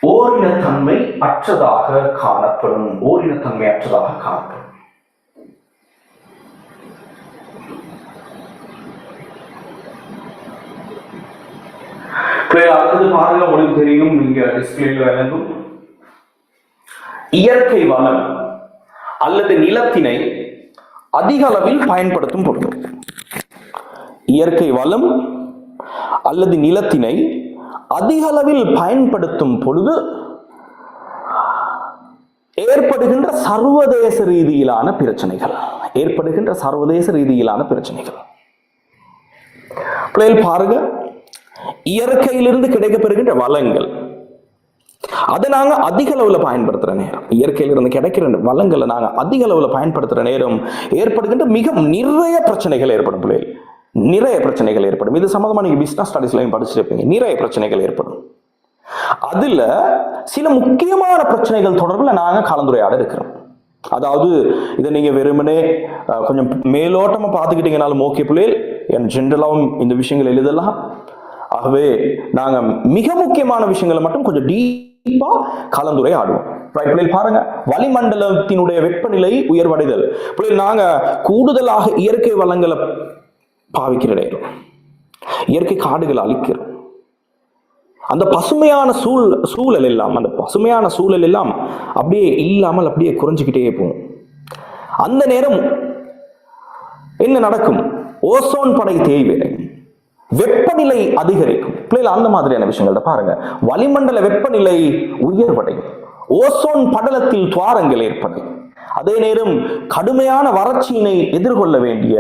ஓரினத்தன்மை அற்றதாக காணப்படும். அடுத்தது பாருங்க, உங்களுக்கு தெரியும், நீங்க டிஸ்பிளேல விளங்கும். இயற்கை வளம் அல்லது நிலத்தினை அதிக அளவில் பயன்படுத்தும் பொழுது, இயற்கை வளம் அல்லது நிலத்தினை அதிக அளவில் பயன்படுத்தும் பொழுது ஏற்படுகின்ற சர்வதேச ரீதியிலான பிரச்சனைகள். பாருங்க, இயற்கையிலிருந்து கிடைக்கப்பெறுகின்ற வளங்கள் அதை நாங்க அதிக அளவுல பயன்படுத்துற நேரம், இயற்கையிலிருந்து கிடைக்கிற வளங்களை நாங்க அதிக அளவுல பயன்படுத்துற நேரம் ஏற்படுகின்ற நிறைய பிரச்சனைகள் ஏற்படும். இது சம்பந்தமா நீங்க பிசினஸ் ஸ்டடீஸ்லயும் படிச்சிருப்பீங்க. நிறைய பிரச்சனைகள் ஏற்படும். அதுல சில முக்கியமான பிரச்சனைகள் தொடர்பில் நாங்க கலந்துரையாட இருக்கிறோம். அதாவது இதை நீங்க வெறுமனே கொஞ்சம் மேலோட்டமா பார்த்துக்கிட்டீங்கனாலும் ஓகே பிள்ளைகள், என் ஜென்ரலாவும் இந்த விஷயங்கள் எழுதலாம். ஆகவே நாங்க மிக முக்கியமான விஷயங்களை மட்டும் கொஞ்சம் டீப்பா கலந்துரையாடுவோம். பாருங்க, வளிமண்டலத்தினுடைய வெப்பநிலை உயர்வடைதல். நாங்க கூடுதலாக இயற்கை வளங்களை பாவிக்கிற நேரம், இயற்கை காடுகளை அழிக்கிறோம். அந்த பசுமையான சூழல் எல்லாம் அப்படியே இல்லாமல் அப்படியே குறைஞ்சிக்கிட்டே போகும். அந்த நேரம் என்ன நடக்கும்? ஓசோன் படை தேய்வடையும், வெப்பநிலை அதிகரிக்கும். அந்த மாதிரியான விஷயங்கள் பாருங்க. வளிமண்டல வெப்பநிலை உயர்வடையும், ஓசோன் படலத்தில் துவாரங்கள் ஏற்படும். அதே நேரம் கடுமையான வறட்சியினை எதிர்கொள்ள வேண்டிய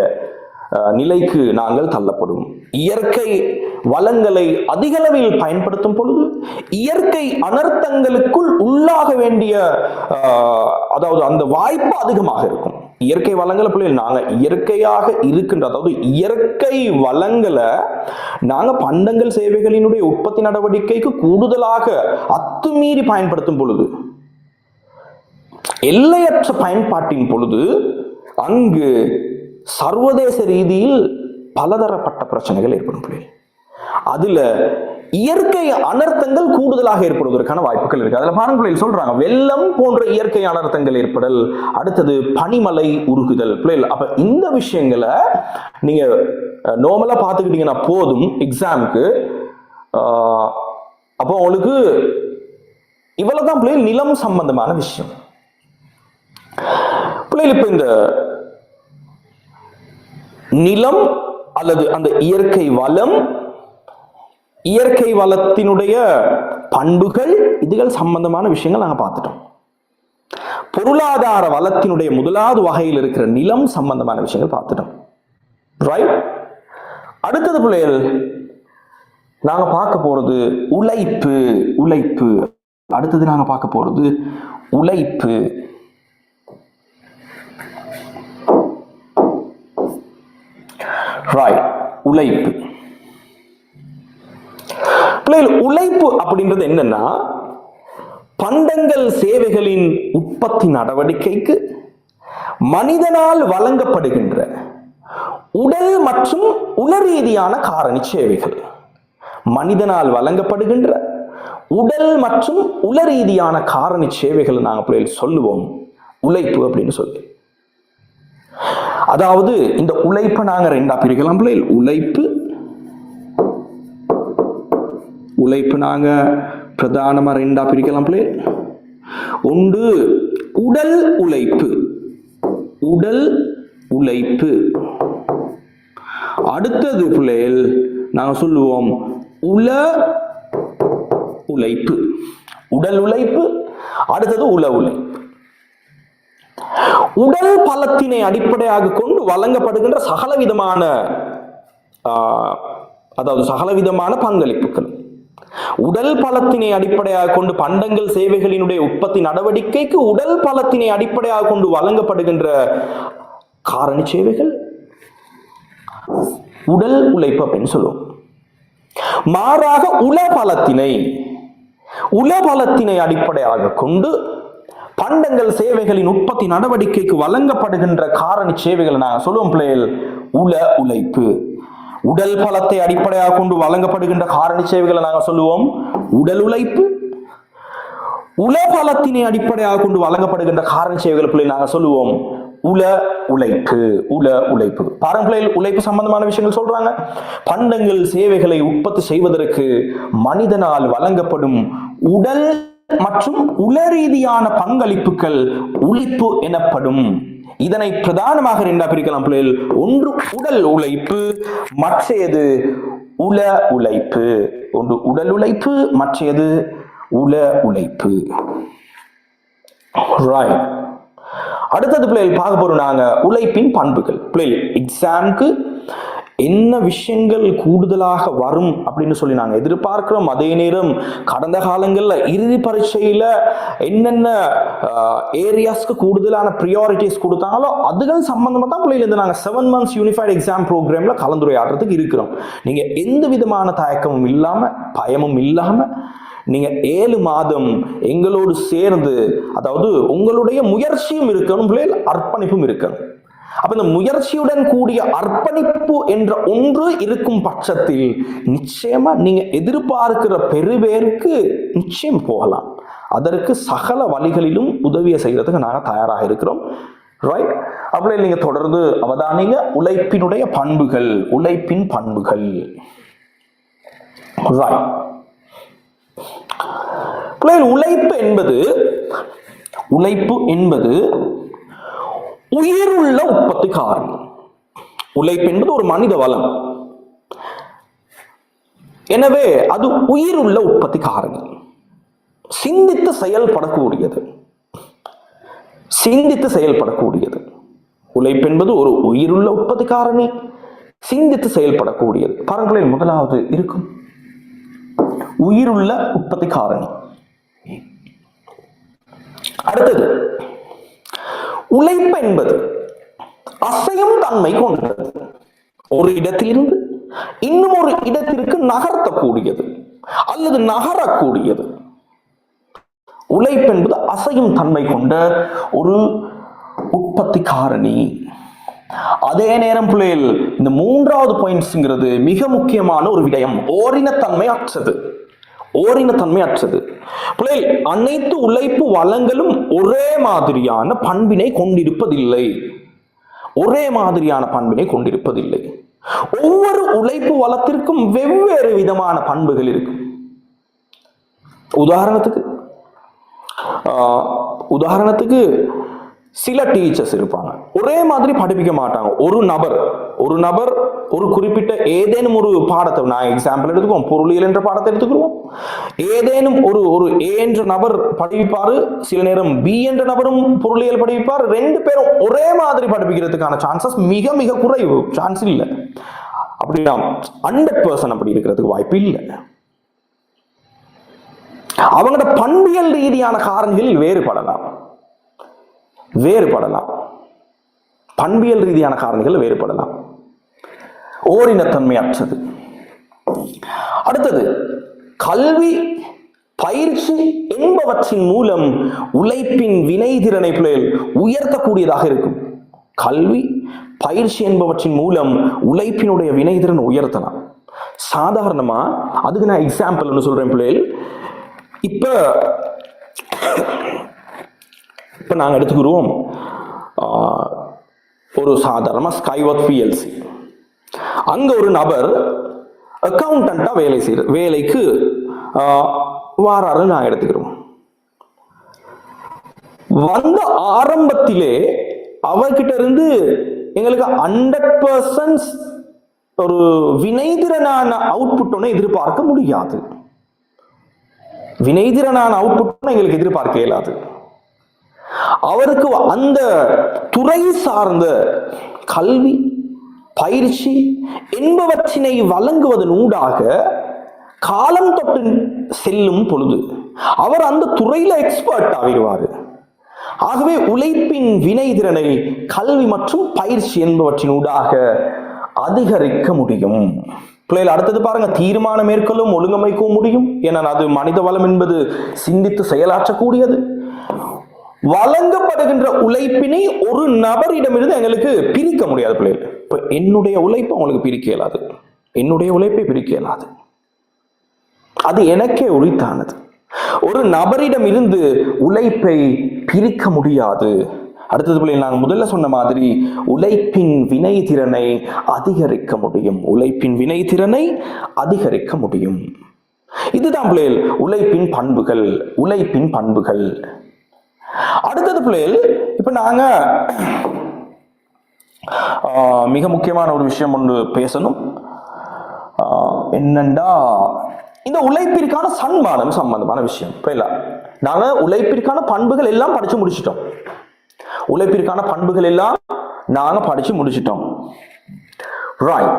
நிலைக்கு நாங்கள் தள்ளப்படும். இயற்கை வளங்களை அதிக அளவில் பயன்படுத்தும் பொழுது இயற்கை அனர்த்தங்களுக்குள் உள்ளாக வேண்டிய அதாவது அந்த வாய்ப்பு அதிகமாக இருக்கும். இயற்கை வளங்களை பிள்ளைகள் நாங்க இயற்கையாக இருக்கின்ற, அதாவது இயற்கை வளங்களை நாங்க பண்டங்கள் சேவைகளினுடைய உற்பத்தி நடவடிக்கைக்கு கூடுதலாக அத்துமீறி பயன்படுத்தும் பொழுது, எல்லையற்ற பயன்பாட்டின் பொழுது அங்கு சர்வதேச ரீதியில் பலதரப்பட்ட பிரச்சனைகள் ஏற்படும். அதுல இயற்கை அனர்த்தங்கள் கூடுதலாக ஏற்படுவதற்கான வாய்ப்புகள் இருக்கு. அதுல பாருங்க சொல்றாங்க, வெள்ளம் போன்ற இயற்கை அனர்த்தங்கள் ஏற்படல், அடுத்தது பனிமலை உருகுதல். அப்ப இந்த விஷயங்களை நீங்க நார்மலா பாத்துக்கிட்டீங்கன்னா போதும் எக்ஸாமுக்கு. அப்போ உங்களுக்கு இவ்வளவுதான் பிள்ளைகள் நிலம் சம்பந்தமான விஷயம். பிள்ளைகள் இப்ப இந்த நிலம் அல்லது அந்த இயற்கை வளம், இயற்கை வளத்தினுடைய பண்புகள், இதுகள் சம்பந்தமான விஷயங்கள் நாங்க பார்த்துட்டோம். பொருளாதார வளத்தினுடைய முதலாவது வகையில் இருக்கிற நிலம் சம்பந்தமான விஷயங்கள் பார்த்துட்டோம். ரைட்? அடுத்தது பிள்ளைகள் நாங்க பார்க்க போறது உழைப்பு. அடுத்தது நாங்க பார்க்க போறது உழைப்பு. உழைப்பு அப்படின்றது என்னன்னா, பண்டங்கள் சேவைகளின் உற்பத்தி நடவடிக்கைக்கு மனிதனால் வழங்கப்படுகின்ற உடல் மற்றும் உளரீதியான காரணி சேவைகள். மனிதனால் வழங்கப்படுகின்ற உடல் மற்றும் உளரீதியான காரணி சேவைகள் நாங்கள் பிள்ளைகள் சொல்லுவோம் உழைப்பு அப்படின்னு சொல்லி. அதாவது இந்த உழைப்பை நாங்கள் ரெண்டா பிரிக்கலாம் பிள்ளைகள். உழைப்பு நாங்க பிரதானமா ரெண்டா பிரிக்கலாம் பிள்ளைகள். ஒன்று உடல் உழைப்பு. அடுத்தது பிள்ளைகள் நாங்க சொல்லுவோம் உழைப்பு. உடல் உழைப்பு, அடுத்தது உழைப்பு. உடல் பலத்தினை அடிப்படையாக கொண்டு வழங்கப்படுகின்ற சகலவிதமான பங்களிப்புகள். உடல் பலத்தினை அடிப்படையாக கொண்டு பண்டங்கள் சேவைகளினுடைய உற்பத்தி நடவடிக்கைக்கு உடல் பலத்தினை அடிப்படையாக கொண்டு வழங்கப்படுகின்ற காரணி சேவைகள் உடல் உழைப்பு அப்படின்னு சொல்லுவோம். மாறாக உளபலத்தினை அடிப்படையாக கொண்டு பண்டங்கள் சேவைகளின் உற்பத்தி நடவடிக்கைக்கு வழங்கப்படுகின்ற காரணி சேவைகளை நாங்கள் சொல்லுவோம் பிள்ளைகள் உழைப்பு. உடல் பலத்தை அடிப்படையாக கொண்டு வழங்கப்படுகின்ற காரணி சேவைகளை நாங்கள் சொல்லுவோம் உடல் உழைப்பு. உளபலத்தினை அடிப்படையாக கொண்டு வழங்கப்படுகின்ற காரணி சேவைகளை பிள்ளை நாங்கள் சொல்லுவோம் உழைப்பு. பாருங்க பிள்ளைகள், உழைப்பு சம்பந்தமான விஷயங்கள் சொல்றாங்க. பண்டங்கள் சேவைகளை உற்பத்தி செய்வதற்கு மனிதனால் வழங்கப்படும் உடல் மற்றும் உளரீதியான பங்களிப்புகள் உழைப்பு எனப்படும். இதனை பிரதானமாக ரெண்டா பிரிக்கலாம் பிள்ளைகள். ஒன்று உடல் உழைப்பு, மற்றது உழைப்பு. ஒன்று உடல் உழைப்பு, மற்றது உழைப்பு. ரைட். அடுத்தது பிள்ளைகள் பார்க்க போறோம் நாங்க உழைப்பின் பண்புகள். பிள்ளைகள் எக்ஸாமுக்கு என்ன விஷயங்கள் கூடுதலாக வரும் அப்படின்னு சொல்லி நாங்க எதிர்பார்க்கிறோம். அதே நேரம் கடந்த காலங்கள்ல இறுதி பரீட்சையில என்னென்ன ஏரியாஸ்க்கு கூடுதலான ப்ரியாரிட்டிஸ் கொடுத்தாங்களோ அதுகள் சம்பந்தமா தான் பிள்ளைகள் நாங்க 7 months யூனிஃபைடு எக்ஸாம் ப்ரோக்ராம்ல கலந்துரையாடுறதுக்கு இருக்கிறோம். நீங்க எந்த விதமான தயக்கமும் இல்லாம பயமும் இல்லாம நீங்க 7 மாதம் எங்களோடு சேர்ந்து, அதாவது உங்களுடைய முயற்சியும் இருக்கணும் பிள்ளைகள், அர்ப்பணிப்பும் இருக்கணும். அப்ப இந்த முயற்சியுடன் கூடிய அர்ப்பணிப்பு என்ற ஒன்று இருக்கும் பட்சத்தில் நிச்சயமா நீங்க எதிர்பார்க்கிற பெருபேருக்கு நிச்சயம் போகலாம். அதற்கு சகல வழிகளிலும் உதவியை செய்யறதுக்கு நாங்க தயாராக இருக்கிறோம். ரைட். அப்படி நீங்க தொடர்ந்து அவதானிங்க உழைப்பினுடைய பண்புகள், உழைப்பின் பண்புகள். ரைட். உழைப்பு என்பது உயிருள்ள உற்பத்தி காரணி. உழைப்பு என்பது ஒரு மனித வளம். எனவே அது உயிருள்ள உற்பத்தி காரணி. சிந்தித்து செயல்படக்கூடியது. உழைப்பு என்பது ஒரு உயிருள்ள உற்பத்தி காரணி, சிந்தித்து செயல்படக்கூடியது. பாருங்களேன், முதலாவது இருக்கும் உயிருள்ள உற்பத்தி காரணி. அடுத்தது உழைப்பு என்பது அசையும் தன்மை கொண்டது. ஒரு இடத்திலிருந்து இன்னும் ஒரு இடத்திற்கு நகர்த்தக்கூடியது அல்லது நகரக்கூடியது. உழைப்பு என்பது அசையும் தன்மை கொண்ட ஒரு உற்பத்தி காரணி. அதே நேரம் பிள்ளைகள், இந்த 3வது பாயிண்ட்ஸ்ங்கிறது மிக முக்கியமான ஒரு விடயம். ஓரினத்தன்மை அற்றது. பிள்ளைகள், அனைத்து உழைப்பு வளங்களும் ஒரே மாதிரியான பண்பினை கொண்டிருப்பதில்லை. ஒவ்வொரு உழைப்பு வளத்திற்கும் வெவ்வேறு விதமான பண்புகள் இருக்கு. உதாரணத்துக்கு சில டீச்சர்ஸ் இருப்பாங்க, ஒரே மாதிரி படிப்பிக்க மாட்டாங்க. ஒரு நபர் ஒரு குறிப்பிட்ட ஏதேனும் ஒரு பாடத்தை, நான் எக்ஸாம்பிள் எடுத்துக்குவோம், பொருளியல் என்ற பாடத்தை எடுத்துக்கிறோம். ஏதேனும் ஒரு ஏ என்ற நபர் படிப்பாரு, சில நேரம் பி என்ற நபரும் பொருளியல் படிப்பார். 2 பேரும் ஒரே மாதிரி படிப்பிக்கிறதுக்கான சான்சஸ் மிக மிக குறைவு. சான்ஸ் இல்லை. அப்படின்னா 100% அப்படி இருக்கிறதுக்கு வாய்ப்பு இல்லை. அவங்களோட பண்பியல் ரீதியான காரணிகளில் வேறுபடலாம். பண்பியல் ரீதியான காரணிகள் வேறுபடலாம். ஓரினத்தன்மை அற்றது. அடுத்தது கல்வி பயிற்சி என்பவற்றின் மூலம் உழைப்பின் வினைத்திறனை உயர்த்தக்கூடியதாக இருக்கும். கல்வி பயிற்சி என்பவற்றின் மூலம் உழைப்பினுடைய வினைத்திறன் உயர்த்தலாம். சாதாரணமா அதுக்கு நான் எக்ஸாம்பிள் சொல்றேன் பிள்ளைகள். இப்ப நாங்க எடுத்துக்கிறோம் ஒரு சாதாரண ஸ்கைவொர்க் பிஎல்சி. அங்க ஒரு நபர் அக்கௌண்டண்டா வேலை செய்யற வேலைக்கு வாராரு நான் எடுத்துக்கிறோம். வந்த ஆரம்பத்திலே அவர்கிட்ட இருந்து எங்களுக்கு 100% ஒரு வினைத்திறனான அவுட்புட் ஒன்று எதிர்பார்க்க முடியாது. வினைத்திறனான அவுட்புட் எங்களுக்கு எதிர்பார்க்க இயலாது. அவருக்கு அந்த துறை சார்ந்த கல்வி பயிற்சி என்பவற்றினை வழங்குவதன் ஊடாக காலம் தொட்டு செல்லும் பொழுது அவர் அந்த துறையில எக்ஸ்பர்ட் ஆகிடுவார். ஆகவே உழைப்பின் வினைத்திறனை கல்வி மற்றும் பயிற்சி என்பவற்றின் ஊடாக அதிகரிக்க முடியும். பிள்ளைகள் அடுத்தது பாருங்க, தீர்மானம் மேற்கொள்ளும் ஒழுங்கமைக்கவும் முடியும். ஏன்னா அது மனித வளம் என்பது சிந்தித்து செயலாற்றக்கூடியது. வழங்கப்படுகின்ற உழைப்பினை ஒரு நபரிடமிருந்து எங்களுக்கு பிரிக்க முடியாது பிள்ளைகள். இப்ப என்னுடைய உழைப்பை உங்களுக்கு பிரிக்க இயலாது, என்னுடைய உழைப்பை பிரிக்க இயலாது, அது எனக்கே உரித்தானது. ஒரு நபரிடம் இருந்து உழைப்பை பிரிக்க முடியாது. அடுத்தது பிள்ளைகள் நாங்கள் முதல்ல சொன்ன மாதிரி உழைப்பின் வினைத்திறனை அதிகரிக்க முடியும். உழைப்பின் வினைத்திறனை அதிகரிக்க முடியும். இதுதான் பிள்ளைகள் உழைப்பின் பண்புகள். உழைப்பின் பண்புகள். அடுத்தது பிள்ளைகள் இப்ப நாங்க மிக முக்கியமான ஒரு விஷயம் ஒன்று பேசணும். என்னண்டா இந்த உழைப்பிற்கான சன்மானம் சம்பந்தமான விஷயம். நாங்க உழைப்பிற்கான பண்புகள் எல்லாம் படிச்சு முடிச்சிட்டோம். உழைப்பிற்கான பண்புகள் எல்லாம் நாங்க படிச்சு முடிச்சிட்டோம். ரைட்.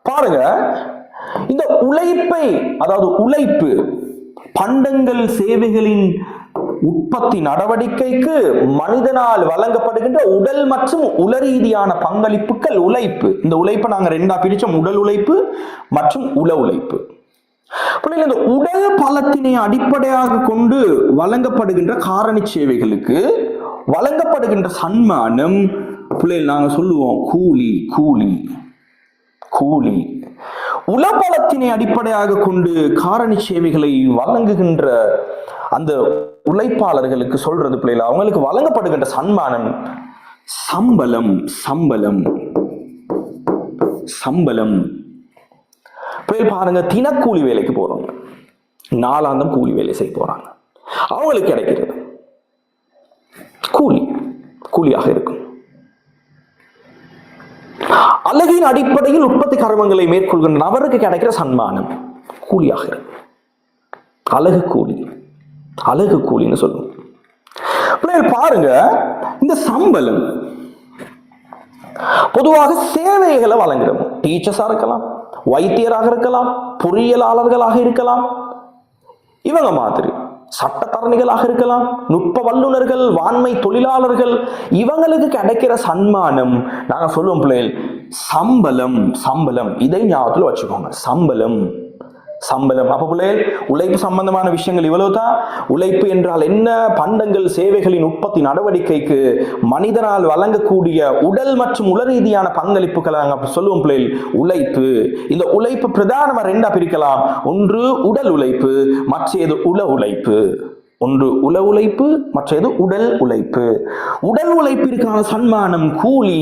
பாருங்க, இந்த உழைப்பை, அதாவது உழைப்பு பண்டங்கள் சேவைகளின் உற்பத்தி நடவடிக்கைக்கு மனிதனால் வழங்கப்படுகின்ற உடல் மற்றும் உளரீதியான பங்களிப்புகள் உழைப்பு. இந்த உழைப்பை நாங்க ரெண்டா பிரிச்சோம், உடல் உழைப்பு மற்றும் உள உழைப்பு. இந்த உடல் பலத்தினை அடிப்படையாக கொண்டு வழங்கப்படுகின்ற காரணி சேவைகளுக்கு வழங்கப்படுகின்ற சன்மானம் பிள்ளைகள் நாங்க சொல்லுவோம் கூலி. கூலி கூலி. உளபலத்தினை அடிப்படையாக கொண்டு காரணி சேவைகளை வழங்குகின்ற அந்த உழைப்பாளர்களுக்கு சொல்றது பிள்ளைகள் அவங்களுக்கு வழங்கப்படுகின்ற சன்மானம் சம்பளம். சம்பளம் சம்பளம். பாருங்க, தினக்கூலி வேலைக்கு போறவங்க நாளாந்தம் கூலி வேலை செய்ய போறாங்க, அவங்களுக்கு கிடைக்கிறது கூலி. கூலியாக இருக்கும். அழகின் அடிப்படையில் உற்பத்தி கர்மங்களை மேற்கொள்கின்ற நபருக்கு கிடைக்கிற சன்மானம் கூலியாக இருக்கும். அழகு கூலி. அழகு கூலின்னு சொல்லுவோம். பாருங்க, இந்த சம்பளம் பொதுவாக சேவைகளை வழங்குறோம். டீச்சர்ஸா இருக்கலாம், வைத்தியராக இருக்கலாம், பொறியியலாளர்களாக இருக்கலாம், இவங்க மாதிரி சட்டத்தரணிகளாக இருக்கலாம், நுட்ப வல்லுநர்கள், வான்மை தொழிலாளர்கள், இவங்களுக்கு கிடைக்கிற சன்மானம் நாங்க சொல்லுவோம் பிள்ளைகள் சம்பளம். சம்பளம். இதை ஞாபகத்தில் வச்சுக்கோங்க. சம்பளம். சம்பளம். அப்ப பிள்ளைகள் உழைப்பு சம்பந்தமான விஷயங்கள் இவ்வளவுதான். உழைப்பு என்றால் என்ன? பண்டங்கள் சேவைகளின் உற்பத்தி நடவடிக்கைக்கு மனிதனால் வழங்கக்கூடிய உடல் மற்றும் உளரீதியான பங்களிப்புகளை நாங்கள் சொல்லுவோம் பிள்ளைகள் உழைப்பு. இந்த உழைப்பு பிரதானமா ரெண்டா பிரிக்கலாம். ஒன்று உடல் உழைப்பு, மற்றது உள உழைப்பு. ஒன்று உள உழைப்பு, மற்றது உடல் உழைப்பு. உடல் உழைப்பிற்கான சன்மானம் கூலி,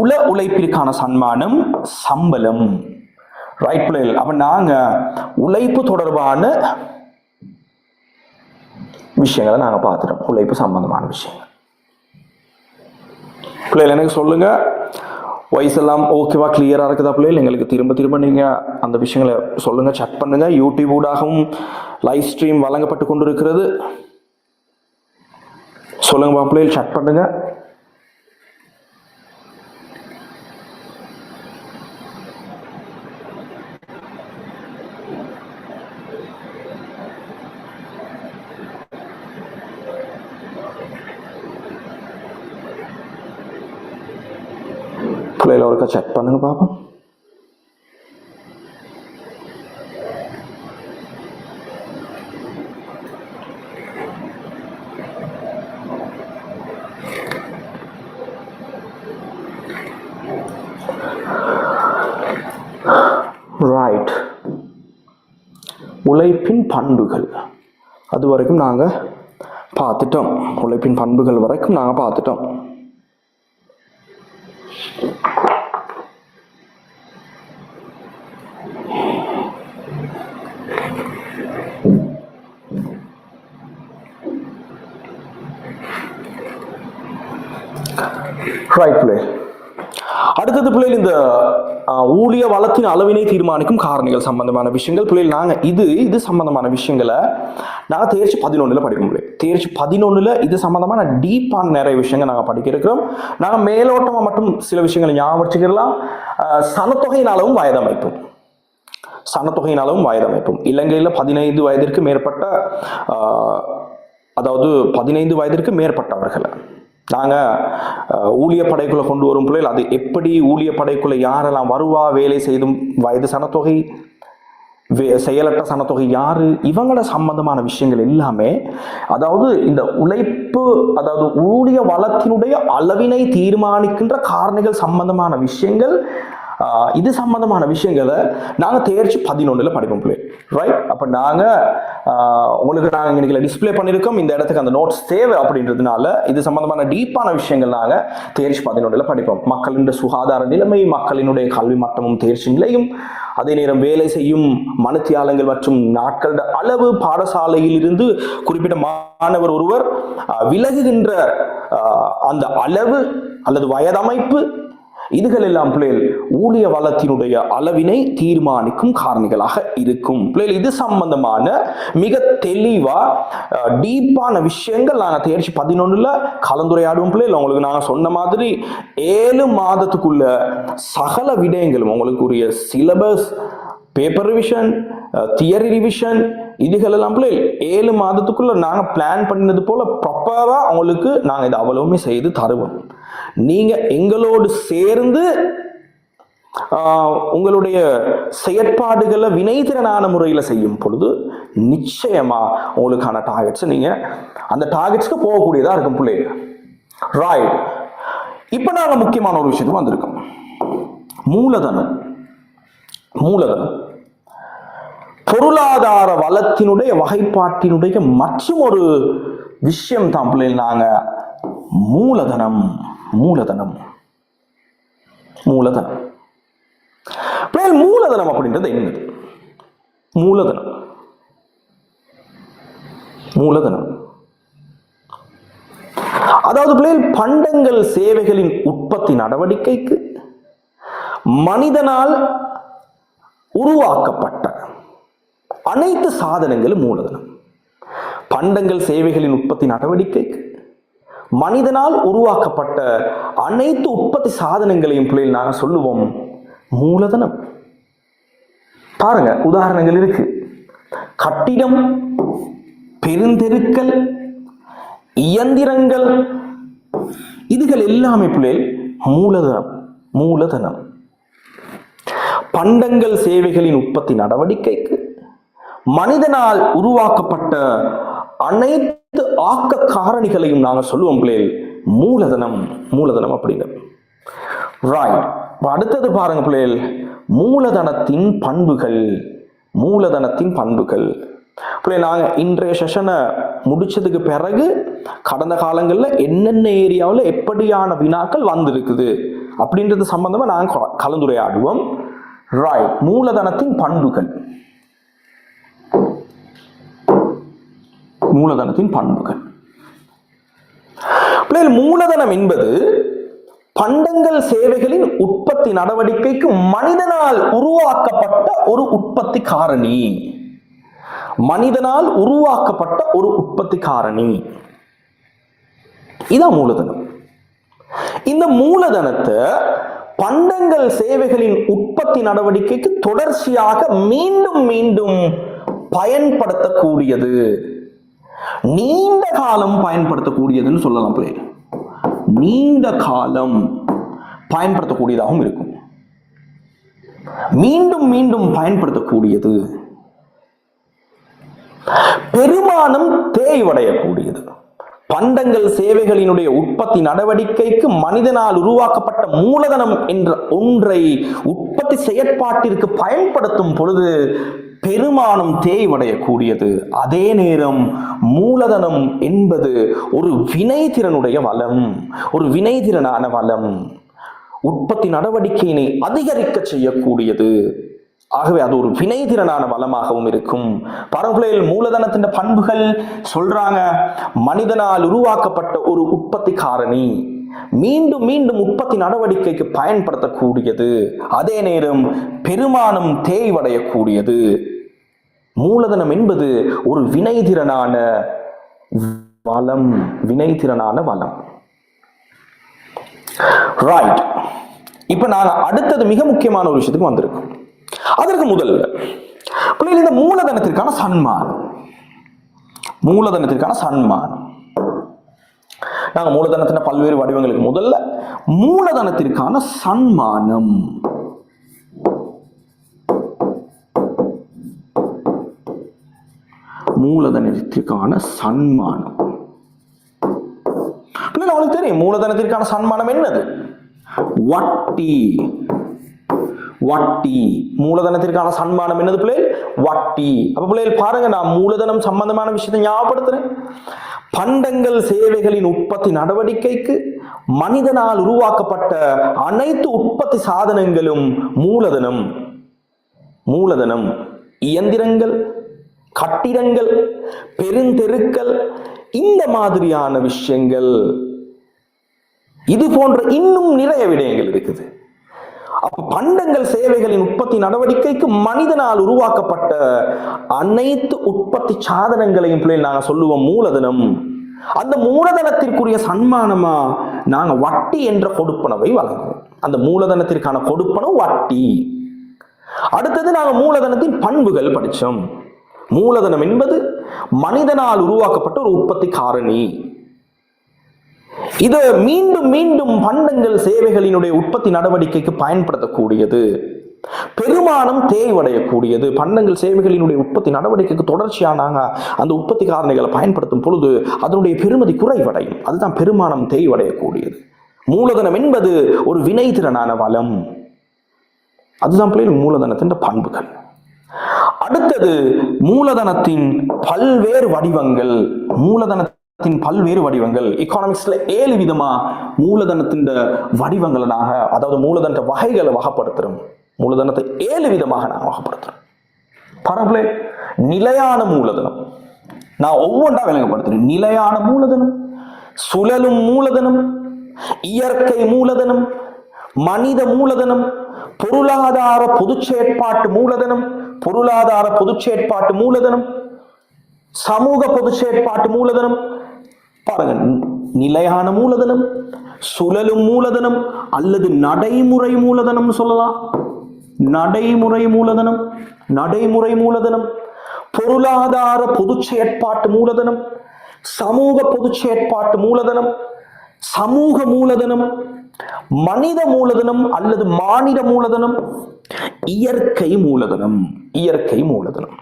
உள உழைப்பிற்கான சன்மானம் சம்பளம். ரைட் பிள்ளைகள். அப்ப நாங்க உழைப்பு தொடர்பான விஷயங்களை நாங்க பார்த்துட்டோம். உழைப்பு சம்பந்தமான விஷயங்கள். பிள்ளைகள் எனக்கு சொல்லுங்க, வாய்ஸ் எல்லாம் ஓகேவா, கிளியரா இருக்குதா பிள்ளைகள்? எங்களுக்கு திரும்ப திரும்ப நீங்க அந்த விஷயங்களை சொல்லுங்க, செக் பண்ணுங்க. யூடியூப் ஊடாகவும் லைவ் ஸ்ட்ரீம் வழங்கப்பட்டு கொண்டு இருக்கிறது. சொல்லுங்க பிள்ளைகள், செக் பண்ணுங்க. பிள்ளைகளை ஒருக்கா செக் பண்ணுங்க பாப்போம். உழைப்பின் பண்புகள் அது வரைக்கும் நாங்கள் பார்த்துட்டோம். உழைப்பின் பண்புகள் வரைக்கும் நாங்கள் பார்த்துட்டோம். ரைட் பிள்ளை. அடுத்தது பிள்ளைகள் இந்த ஊழிய வளத்தின் அளவினை தீர்மானிக்கும் காரணிகள் சம்பந்தமான விஷயங்கள் பிள்ளைகள் நாங்கள் இது சம்பந்தமான விஷயங்களை நாங்கள் தேர்ச்சி 11 படிக்கும் பிள்ளை. தேர்ச்சி 11 இது சம்பந்தமான டீப்பான நிறைய விஷயங்கள் நாங்கள் படிக்க இருக்கிறோம். நாங்கள் மேலோட்டமாக மட்டும் சில விஷயங்களை ஞாபகம் வச்சுக்கலாம். சனத்தொகையினாலும் வயதமைப்பும் சனத்தொகையினாலும் வயதமைப்பும் இலங்கையில் 15 வயதிற்கு மேற்பட்ட அதாவது 15 வயதிற்கு மேற்பட்டவர்களை நாங்கள் ஊழிய படைக்குள்ள கொண்டு வரும் பிள்ளைகள். அது எப்படி ஊழிய படைக்குள்ள யாரெல்லாம் வருவா, வேலை செய்தும் வயது சனத்தொகை, செயலற்ற சனத்தொகை யாரு, இவங்களோட சம்பந்தமான விஷயங்கள் எல்லாமே அதாவது இந்த உழைப்பு அதாவது ஊழிய வளத்தினுடைய அளவினை தீர்மானிக்கின்ற காரணிகள் சம்பந்தமான விஷயங்கள். இது சம்பந்தமான விஷயங்களை நாங்கள் தேர்ச்சி 11 படிப்போம் பிள்ளை. ரைட். அப்போ நாங்கள் உங்களுக்கு நாங்கள் இன்னைக்கு டிஸ்பிளே பண்ணியிருக்கோம். இந்த இடத்துக்கு அந்த நோட்ஸ் தேவை அப்படின்றதுனால இது சம்பந்தமான டீப்பான விஷயங்கள் நாங்கள் தேர்ச்சி 11 படிப்போம். மக்களின் சுகாதார நிலைமை, மக்களினுடைய கல்வி மட்டமும் தேர்ச்சி நிலையும், அதே நேரம் வேலை செய்யும் மனுத்தியாலங்கள் மற்றும் நாட்களோட அளவு, பாடசாலையில் இருந்து குறிப்பிட்ட மாணவர் ஒருவர் விலகுகின்ற அந்த அளவு அல்லது வயதமைப்பு, இதுகள் எல்லாம் பிள்ளைகள் ஊழிய வளத்தினுடைய அளவினை தீர்மானிக்கும் காரணிகளாக இருக்கும். பிள்ளைகள் இது சம்பந்தமான மிக தெளிவா டீப்பான விஷயங்கள் நாங்கள் தேர்ச்சி 11 கலந்துரையாடுவோம் பிள்ளைகள். உங்களுக்கு நாங்கள் சொன்ன மாதிரி 7 மாதத்துக்குள்ள சகல விடயங்களும் உங்களுக்குரிய syllabus, paper revision, theory revision, இதுகளெல்லாம் பிள்ளைகள் 7 மாதத்துக்குள்ள நாங்கள் பிளான் பண்ணினது போல ப்ராப்பரா உங்களுக்கு நாங்கள் இதை அவ்வளவுமே செய்து தருவோம். நீங்க எங்களோடு சேர்ந்து உங்களுடைய செயற்பாடுகளை வினைத்திறனான முறையில் செய்யும் பொழுது நிச்சயமா உங்களுக்கான டார்கெட்ஸ் நீங்க அந்த டார்கெட்ஸ்க்கு போகக்கூடியதா இருக்கும் பிள்ளைங்க. ரைட். இப்ப நாங்க முக்கியமான ஒரு விஷயத்துக்கு வந்திருக்கோம். மூலதனம். பொருளாதார வளத்தினுடைய வகைப்பாட்டினுடைய மற்றும் ஒரு விஷயம் தான் பிள்ளைகள் நாங்க மூலதனம். மூலதனம் அப்படின்றது என்னது? மூலதனம் அதாவது பிள்ளைகள் பண்டங்கள் சேவைகளின் உற்பத்தி நடவடிக்கைக்கு மனிதனால் உருவாக்கப்பட்ட அனைத்து சாதனங்களும் மூலதனம். பண்டங்கள் சேவைகளின் உற்பத்தி நடவடிக்கைக்கு மனிதனால் உருவாக்கப்பட்ட அனைத்து உற்பத்தி சாதனங்களையும் பிள்ளைகள் நாங்கள் சொல்லுவோம் மூலதனம். பாருங்க, உதாரணங்கள் இருக்கு. கட்டிடம், பெருந்தெருக்கள், இயந்திரங்கள், இதுகள் எல்லாமே பிள்ளைகள் மூலதனம். பண்டங்கள் சேவைகளின் உற்பத்தி நடவடிக்கைக்கு மனிதனால் உருவாக்கப்பட்ட அனைத்து ஆக்க காரணிகளையும் நாங்கள் சொல்லுவோம் பிள்ளைகள் மூலதனம் அப்படின்னு. ரைட். அடுத்தது பாருங்க பிள்ளைகள், மூலதனத்தின் பண்புகள். பிள்ளை நாங்கள் இன்றைய செஷனை முடிச்சதுக்கு பிறகு கடந்த காலங்களில் என்னென்ன ஏரியாவில் எப்படியான வினாக்கள் வந்திருக்குது அப்படின்றது சம்பந்தமா நாங்கள் கலந்துரையாடுவோம். ரைட். மூலதனத்தின் பண்புகள். மூலதனம் என்பது பண்டங்கள் சேவைகளின் உற்பத்தி நடவடிக்கைக்கு மனிதனால் உருவாக்கப்பட்ட ஒரு உற்பத்தி காரணி. இதான் மூலதனம். இந்த மூலதனத்தை பண்டங்கள் சேவைகளின் உற்பத்தி நடவடிக்கைக்கு தொடர்ச்சியாக மீண்டும் பயன்படுத்தக்கூடியது, நீண்ட காலம் பயன்படுத்தக்கூடியதுன்னு சொல்லலாம். நீண்ட காலம் பயன்படுத்தக்கூடியதாகவும் இருக்கும். மீண்டும் பயன்படுத்தக்கூடியது, பெருமானம் தேய்வடையக்கூடியது. பண்டங்கள் சேவைகளினுடைய உற்பத்தி நடவடிக்கைக்கு மனிதனால் உருவாக்கப்பட்ட மூலதனம் என்ற ஒன்றை உற்பத்தி செயற்பாட்டிற்கு பயன்படுத்தும் பொழுது பெருமானம் தேய்வடையக்கூடியது. அதே நேரம் மூலதனம் என்பது ஒரு வினைத்திறனுடைய வளம், ஒரு வினைத்திறனான வளம், உற்பத்தி நடவடிக்கையினை அதிகரிக்க செய்யக்கூடியது. ஆகவே அது ஒரு வினைத்திறனான வளமாகவும் இருக்கும். பரம்பரையில் மூலதனத்தின் பண்புகள் சொல்றாங்க, மனிதனால் உருவாக்கப்பட்ட ஒரு உற்பத்தி காரணி, மீண்டும் மீண்டும் உற்பத்தி நடவடிக்கைக்கு பயன்படுத்தக்கூடியது, அதே நேரம் பெருமானம் தேய்வடையக்கூடியது. மூலதனம் என்பது ஒரு வினைத்திறனான வளம், வினைத்திறனான வளம். ரைட். இப்ப நான் அடுத்தது மிக முக்கியமான ஒரு விஷயத்துக்கு வந்திருக்கோம். அதற்கு முதல்ல இந்த மூலதனத்திற்கான சன்மானம், மூலதனத்திற்கான சன்மானம். நாங்க மூலதனத்தின் பல்வேறு வடிவங்களுக்கு முதல்ல மூலதனத்திற்கான சன்மானம். மூலதனத்திற்கான சன்மானம் உங்களுக்கு தெரியும். மூலதனத்திற்கான சன்மானம் என்னது? வட்டி. வட்டி. மூலதனத்திற்கான சன்மானம் என்னது பிள்ளை? வட்டி. அப்ப பிள்ளைகள் பாருங்க, நான் மூலதனம் சம்பந்தமான விஷயத்தை ஞாபகப்படுத்துறேன். பண்டங்கள் சேவைகளின் உற்பத்தி நடவடிக்கைக்கு மனிதனால் உருவாக்கப்பட்ட அனைத்து உற்பத்தி சாதனங்களும் மூலதனம். மூலதனம். இயந்திரங்கள், கட்டிடங்கள், பெருந்தெருக்கள், இந்த மாதிரியான விஷயங்கள், இது போன்ற இன்னும் நிறைய விடயங்கள் இருக்குது. அப்ப பண்டங்கள் சேவைகளின் உற்பத்தி நடவடிக்கைக்கு மனிதனால் உருவாக்கப்பட்ட அனைத்து உற்பத்தி சாதனங்களையும் நாங்க சொல்லுவோம் மூலதனம். அந்த மூலதனத்திற்குரிய சன்மானமா நாங்க வட்டி என்ற கொடுப்பனவை வழங்குவோம். அந்த மூலதனத்திற்கான கொடுப்பனவு வட்டி. அடுத்தது நாங்க மூலதனத்தின் பண்புகள் படிச்சோம். மூலதனம் என்பது மனிதனால் உருவாக்கப்பட்ட ஒரு உற்பத்தி காரணி. இது மீண்டும் மீண்டும் பண்டங்கள் சேவைகளினுடைய உற்பத்தி நடவடிக்கைக்கு பயன்படுத்தக்கூடியது. பெருமானம் தேய்வடையக்கூடியது. பண்டங்கள் சேவைகளினுடைய உற்பத்தி நடவடிக்கைக்கு தொடர்ச்சியாக நாங்க அந்த உற்பத்தி காரணிகளை பயன்படுத்தும் பொழுது அதனுடைய பெருமதி குறைவடையும். அதுதான் பெருமானம் தேய்வடையக்கூடியது. மூலதனம் என்பது ஒரு வினைத்திறனான வளம். அதுதான் பிள்ளைகள் மூலதனத்தின் பண்புகள். அடுத்தது மூலதனத்தின் பல்வேறு வடிவங்கள். மூலதனத்தின் பல்வேறு வடிவங்கள். எக்கானமிக்ஸ்ல 7 விதமா மூலதனத்தின் வடிவங்களை நாங்க, அதாவது மூலதன வகைகளை வகைப்படுத்துறோம். மூலதனத்தை 7 விதமாக நாங்க வகைப்படுத்துறோம். பரம்பரை நிலையான மூலதனம் நான் ஒவ்வொன்றா விளங்கப்படுத்துறேன். நிலையான மூலதனம், சுழலும் மூலதனம், இயற்கை மூலதனம், மனித மூலதனம், பொருளாதார பொதுச்செயற்பாட்டு மூலதனம், பொருளாதார பொதுச்செயற்பாட்டு மூலதனம், சமூக பொதுச்செயற்பாட்டு மூலதனம். பாருங்க, நிலையான மூலதனம், சுழலும் மூலதனம் அல்லது நடைமுறை மூலதனம் சொல்லலாம். நடைமுறை மூலதனம், நடைமுறை மூலதனம், பொருளாதார பொதுச்செயற்பாட்டு மூலதனம், சமூக பொதுச்செயற்பாட்டு மூலதனம், சமூக மூலதனம், மனித மூலதனம் அல்லது மானிட மூலதனம், இயற்கை மூலதனம். இயற்கை மூலதனம்.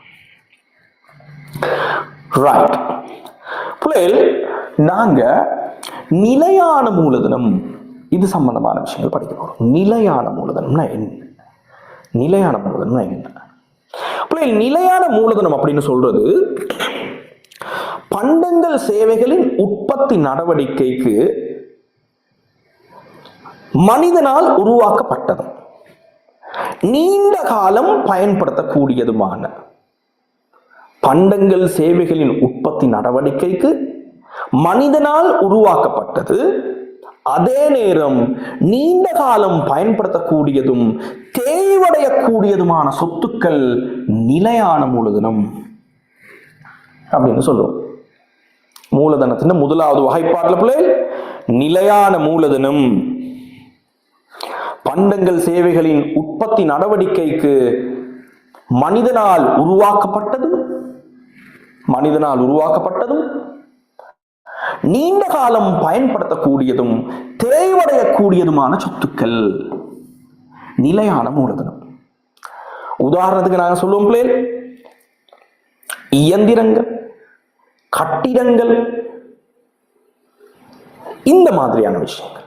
ரைட். நாங்க நிலையான மூலதனம் இது சம்பந்தமான விஷயங்கள் படிக்க போறோம். நிலையான மூலதனம்னா என்ன? நிலையான மூலதனம்னா என்ன? நிலையான மூலதனம் அப்படின்னு சொல்றது பண்டங்கள் சேவைகளின் உற்பத்தி நடவடிக்கைக்கு மனிதனால் உருவாக்கப்பட்டது, நீண்ட காலம் பயன்படுத்தக்கூடியதுமான பண்டங்கள் சேவைகளின் உற்பத்தி நடவடிக்கைக்கு மனிதனால் உருவாக்கப்பட்டது, அதே நேரம் நீண்ட காலம் பயன்படுத்தக்கூடியதும் தேவையடையக்கூடியதுமான சொத்துக்கள் நிலையான மூலதனம் அப்படின்னு சொல்லுவோம். மூலதனத்தின் முதலாவது வகைப்பாட்டில் பிள்ளை நிலையான மூலதனம் பண்டங்கள் சேவைகளின் உற்பத்தி நடவடிக்கைக்கு மனிதனால் உருவாக்கப்பட்டதும் நீண்ட காலம் பயன்படுத்தக்கூடியதும் தேவையடையக்கூடியதுமான சொத்துக்கள் நிலையான மூலதனம். உதாரணத்துக்கு நாங்க சொல்லுவோம் பிள்ளை, இயந்திரங்கள், கட்டிடங்கள், இந்த மாதிரியான விஷயங்கள்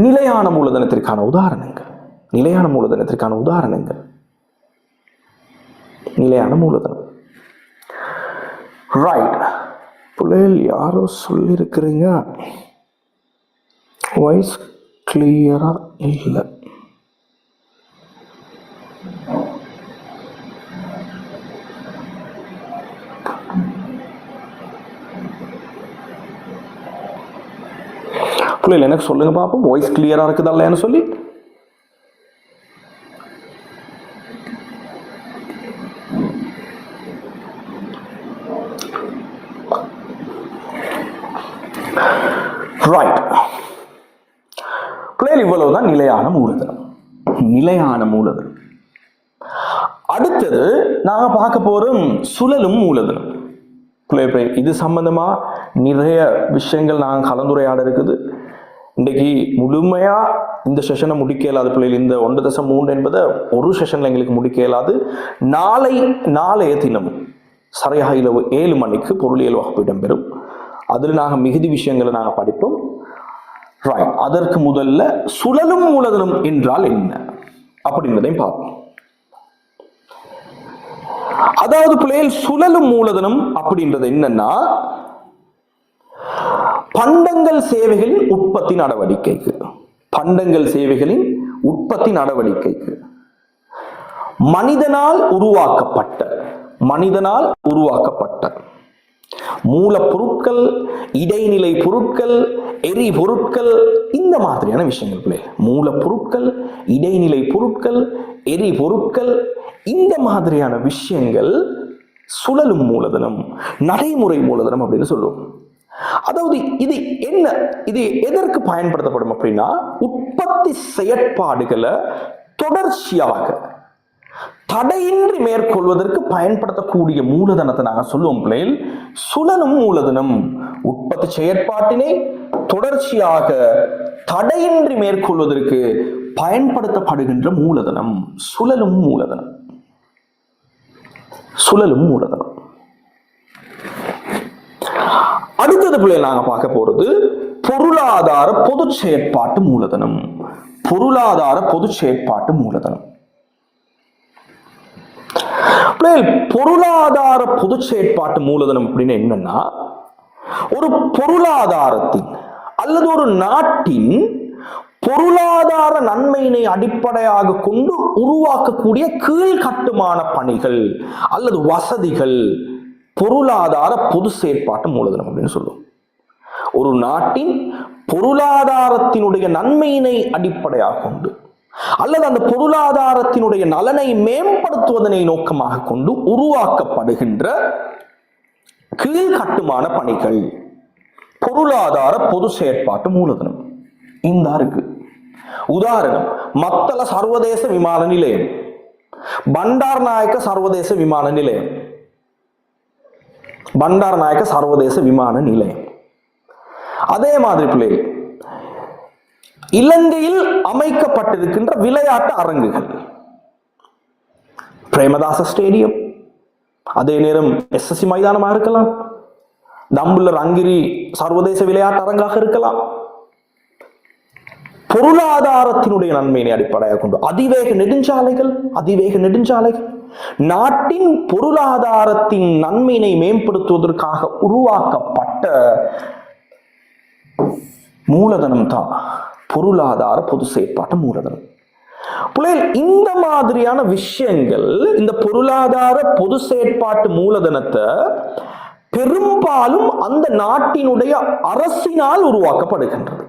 நிலையான மூலதனத்திற்கான உதாரணங்கள். நிலையான மூலதனத்திற்கான உதாரணங்கள். நிலையான மூலதனம். ரைட். பிள்ளைகள் யாரோ சொல்லியிருக்கிறீங்க, வாய்ஸ் கிளியரா இல்லை. பிள்ளைகள் எனக்கு சொல்லுங்க பாப்போம், வாய்ஸ் கிளியரா இருக்குதா இல்லையான்னு சொல்லி. ரைட். பிள்ளைகள் இவ்வளவுதான் நிலையான மூலதனம். நிலையான மூலதனம். அடுத்தது நாங்க பார்க்க போறோம் சுழலும் மூலதனம். பிள்ளைகள் இது சம்பந்தமா நிறைய விஷயங்கள் நாங்கள் கலந்துரையாட இருக்குது. இன்றைக்கு முழுமையா இந்த செஷனை முடிக்க இயலாது பிள்ளைகள். இந்த 1.3 என்பதை ஒரு செஷன்ல எங்களுக்கு முடிக்க இயலாது. நாளைய தினம் சரியாக இரவு 7 மணிக்கு பொருளியல் வகுப்பு இடம்பெறும். அதில் நாங்கள் மிகுதி விஷயங்களை நாங்கள் படிப்போம். ரைட். அதற்கு முதல்ல சுழலும் மூலதனம் என்றால் என்ன அப்படின்றதையும் பார்ப்போம். அதாவது பிள்ளைகள் சுழலும் மூலதனம் அப்படின்றது என்னன்னா, பண்டங்கள் சேவைகளின் உற்பத்தி நடவடிக்கைக்கு, பண்டங்கள் சேவைகளின் உற்பத்தி நடவடிக்கைக்கு மனிதனால் உருவாக்கப்பட்ட மூலப்பொருட்கள், இடைநிலை பொருட்கள், எரிபொருட்கள், இந்த மாதிரியான விஷயங்கள் பிள்ளை. மூலப்பொருட்கள், இடைநிலை பொருட்கள், எரிபொருட்கள், இந்த மாதிரியான விஷயங்கள் சுழலும் மூலதனம், நடைமுறை மூலதனம் அப்படின்னு சொல்லுவோம். அதாவது இது என்ன, இது எதற்கு பயன்படுத்தப்படும் அப்படின்னா, உற்பத்தி செயற்பாடுகளை தொடர்ச்சியாக தடையின்றி மேற்கொள்வதற்கு பயன்படுத்தக்கூடிய மூலதனத்தை நாங்கள் சொல்லுவோம் பிள்ளைகள் சுழலும் மூலதனம். உற்பத்தி செயற்பாட்டினை தொடர்ச்சியாக தடையின்றி மேற்கொள்வதற்கு பயன்படுத்தப்படுகின்ற மூலதனம் சுழலும் மூலதனம். சுழலும் மூலதனம். அடுத்தது பிள்ளைகள் நாங்க பார்க்க போறது பொருளாதார பொது செயற்பாட்டு மூலதனம். பொருளாதார பொது செயற்பாட்டு மூலதனம். பொருளாதார பொது செயற்பாட்டு மூலதனம் அப்படின்னு என்னன்னா, ஒரு பொருளாதாரத்தின் அல்லது ஒரு நாட்டின் பொருளாதார நன்மையினை அடிப்படையாக கொண்டு உருவாக்கக்கூடிய கீழ்கட்டுமான பணிகள் அல்லது வசதிகள் பொருளாதார பொது செயற்பாட்டு மூலதனம் அப்படின்னு சொல்லுவோம். ஒரு நாட்டின் பொருளாதாரத்தினுடைய நன்மையினை அடிப்படையாக கொண்டு அல்லது அந்த பொருளாதாரத்தினுடைய நலனை மேம்படுத்துவதனை நோக்கமாக கொண்டு உருவாக்கப்படுகின்ற கீழ்கட்டுமான பணிகள் பொருளாதார பொது செயற்பாட்டு மூலதனம். இந்த இருக்கு உதாரணம், மத்தள சர்வதேச விமான நிலையம், பண்டார் நாயக்க சர்வதேச விமான நிலையம், பண்டார் நாயக்க சர்வதேச விமான நிலையம். அதே மாதிரி பிள்ளைகள் இலங்கையில் அமைக்கப்பட்டிருக்கின்ற விளையாட்டு அரங்குகள், பிரேமதாச ஸ்டேடியம், அதே நேரம் எஸ்எஸ்சி மைதானமாக இருக்கலாம், தம்புள்ள ரங்கிரி சர்வதேச விளையாட்டு அரங்காக இருக்கலாம். பொருளாதாரத்தினுடைய நன்மையினை அடிப்படையாக கொண்டு அதிவேக நெடுஞ்சாலைகள் நாட்டின் பொருளாதாரத்தின் நன்மையினை மேம்படுத்துவதற்காக உருவாக்கப்பட்ட மூலதனம் தான் பொருளாதார பொது செயற்பாட்டு மூலதனம். இந்த மாதிரியான விஷயங்கள், இந்த பொருளாதார பொது செயற்பாட்டு மூலதனத்தை பெரும்பாலும் அந்த நாட்டினுடைய அரசினால் உருவாக்கப்படுகின்றது.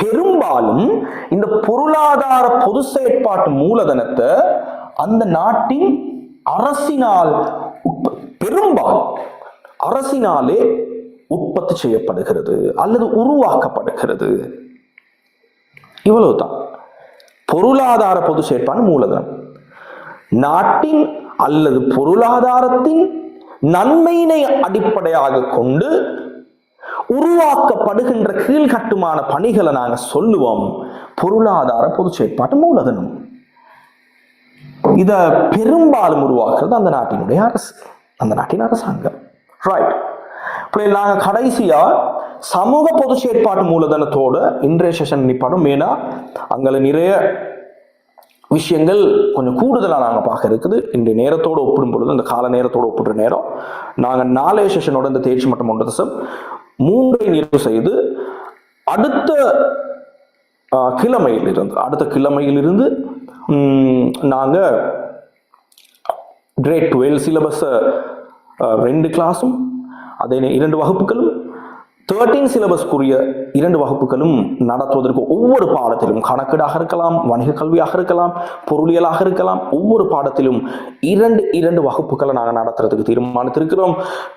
பெரும்பாலும் இந்த பொருளாதார பொது செயற்பாட்டு மூலதனத்தை அந்த நாட்டின் அரசினால் பெரும்பாலும் அரசினாலே உற்பத்தி செய்யப்படுகிறது அல்லது உருவாக்கப்படுகிறது. இவ்வளவுதான் பொருளாதார பொது செயற்பாடு மூலதனம். நாட்டின் அல்லது பொருளாதாரத்தின் நன்மையினை அடிப்படையாக கொண்டு உருவாக்கப்படுகின்ற கீழ்கட்டுமான பணிகளை நாங்கள் சொல்லுவோம் பொருளாதார பொது செயற்பாட்டு மூலதனம். இத பெரும்பாலும் உருவாக்குறது அந்த நாட்டினுடைய அரசு, அந்த நாட்டின் அரசாங்கம். ரைட். நாங்க கடைசியா சமூக பொது செயற்பாட்டு மூலதனத்தோட இன்றைய செஷன் நிப்படும். ஏன்னா அங்கே நிறைய விஷயங்கள் கொஞ்சம் கூடுதலாக நாங்கள் பார்க்க இருக்குது. இந்த நேரத்தோடு ஒப்பிடும் பொழுது, இந்த கால நேரத்தோடு ஒப்பிடுற நேரம் நாங்கள் 4 செஷனோட இந்த தேர்ச்சி மட்டம் 1.3 நிறைவு செய்து அடுத்த கிழமையிலிருந்து நாங்கள் கிரேட் 12 சிலபஸை 2 கிளாஸும் அதே 2 வகுப்புகளும் 13 சிலபஸ்க்குரிய 2 வகுப்புகளும் நடத்துவதற்கு ஒவ்வொரு பாடத்திலும் கணக்கீடாக இருக்கலாம், வணிக கல்வியாக இருக்கலாம், பொருளியலாக இருக்கலாம், ஒவ்வொரு பாடத்திலும் 2 வகுப்புகளை நாங்கள் நடத்துறதுக்கு தீர்மானித்திருக்கிறோம்.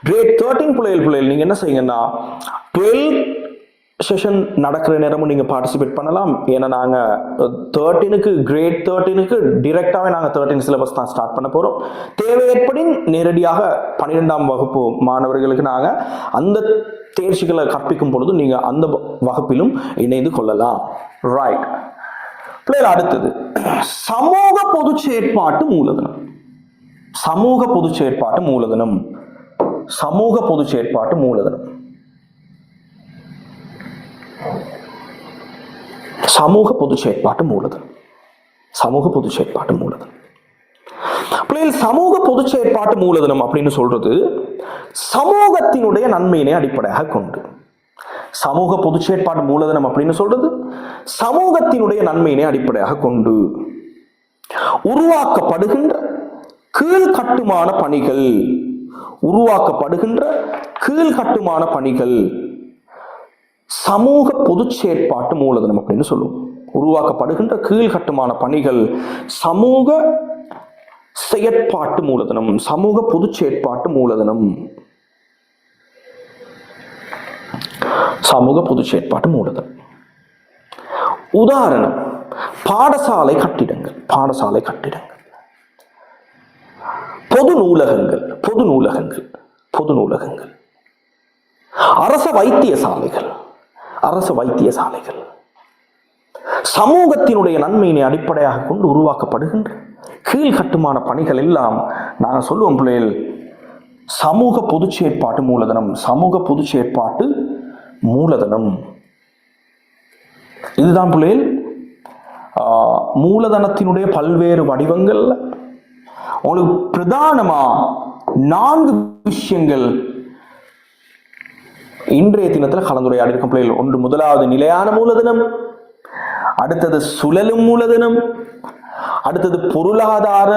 கிரேட் 13 பிள்ளைகள் நீங்க என்ன செய்யுங்கன்னா 12 செஷன் நடக்கிற நேரமும் நீங்க பார்ட்டிசிபேட் பண்ணலாம். ஏன்னா நாங்க கிரேட் 13க்கு டிரெக்டாவே நாங்க 13 சிலபஸ் தான் ஸ்டார்ட் பண்ண போறோம். தேவை ஏற்படின் நேரடியாக 12ஆம் வகுப்பு மாணவர்களுக்கு நாங்க அந்த தேர்ச்சிகளை கற்பிக்கும் பொழுது நீங்க அந்த வகுப்பிலும் இணைந்து கொள்ளலாம். ரைட். அடுத்தது சமூக பொது செயற்பாட்டு மூலதனம். சமூக பொது செயற்பாட்டு மூலதனம். சமூக பொது செயற்பாட்டு மூலதனம். சமூக பொது செயற்பாட்டு மூலதனம். சமூக பொது செயற்பாட்டு மூலதனம். சமூக பொது செயற்பாட்டு மூலதனம் அப்படின்னு சொல்றது சமூகத்தினுடைய நன்மையினை அடிப்படையாக கொண்டு. சமூக பொது செயற்பாட்டு மூலதனம் அப்படின்னு சொல்றது சமூகத்தினுடைய நன்மையினை அடிப்படையாக கொண்டு உருவாக்கப்படுகின்ற கீழ்கட்டுமான பணிகள். உருவாக்கப்படுகின்ற கீழ்கட்டுமான பணிகள் சமூக பொது செயற்பாட்டு மூலதனம் அப்படின்னு சொல்லுவோம். உருவாக்கப்படுகின்ற கீழ்கட்டுமான பணிகள் சமூக செயற்பாட்டு மூலதனம், சமூக பொது செயற்பாட்டு மூலதனம். சமூக பொது செயற்பாட்டு மூலதனம். உதாரணம் பாடசாலை கட்டிடங்கள். பாடசாலை கட்டிடங்கள், பொது நூலகங்கள், பொது நூலகங்கள், பொது நூலகங்கள், அரச வைத்தியசாலைகள், அரசு வைத்தியசாலைகள். சமூகத்தினுடைய நன்மையினை அடிப்படையாக கொண்டு உருவாக்கப்படுகின்ற கீழ்கட்டுமான பணிகள் எல்லாம் நாங்கள் சொல்லுவோம் பிள்ளைகள் சமூக பொது செயற்பாட்டு மூலதனம். சமூக பொது செயற்பாட்டு மூலதனம். இதுதான் பிள்ளைகள் மூலதனத்தினுடைய பல்வேறு வடிவங்கள். உங்களுக்கு பிரதானமா 4 விஷயங்கள் இன்றைய தினத்தில் கலந்துரையாடி இருக்கும் பிள்ளைகள். ஒன்று முதலாவது நிலையான மூலதனம், அடுத்தது சுழலும் மூலதனம், அடுத்தது பொருளாதார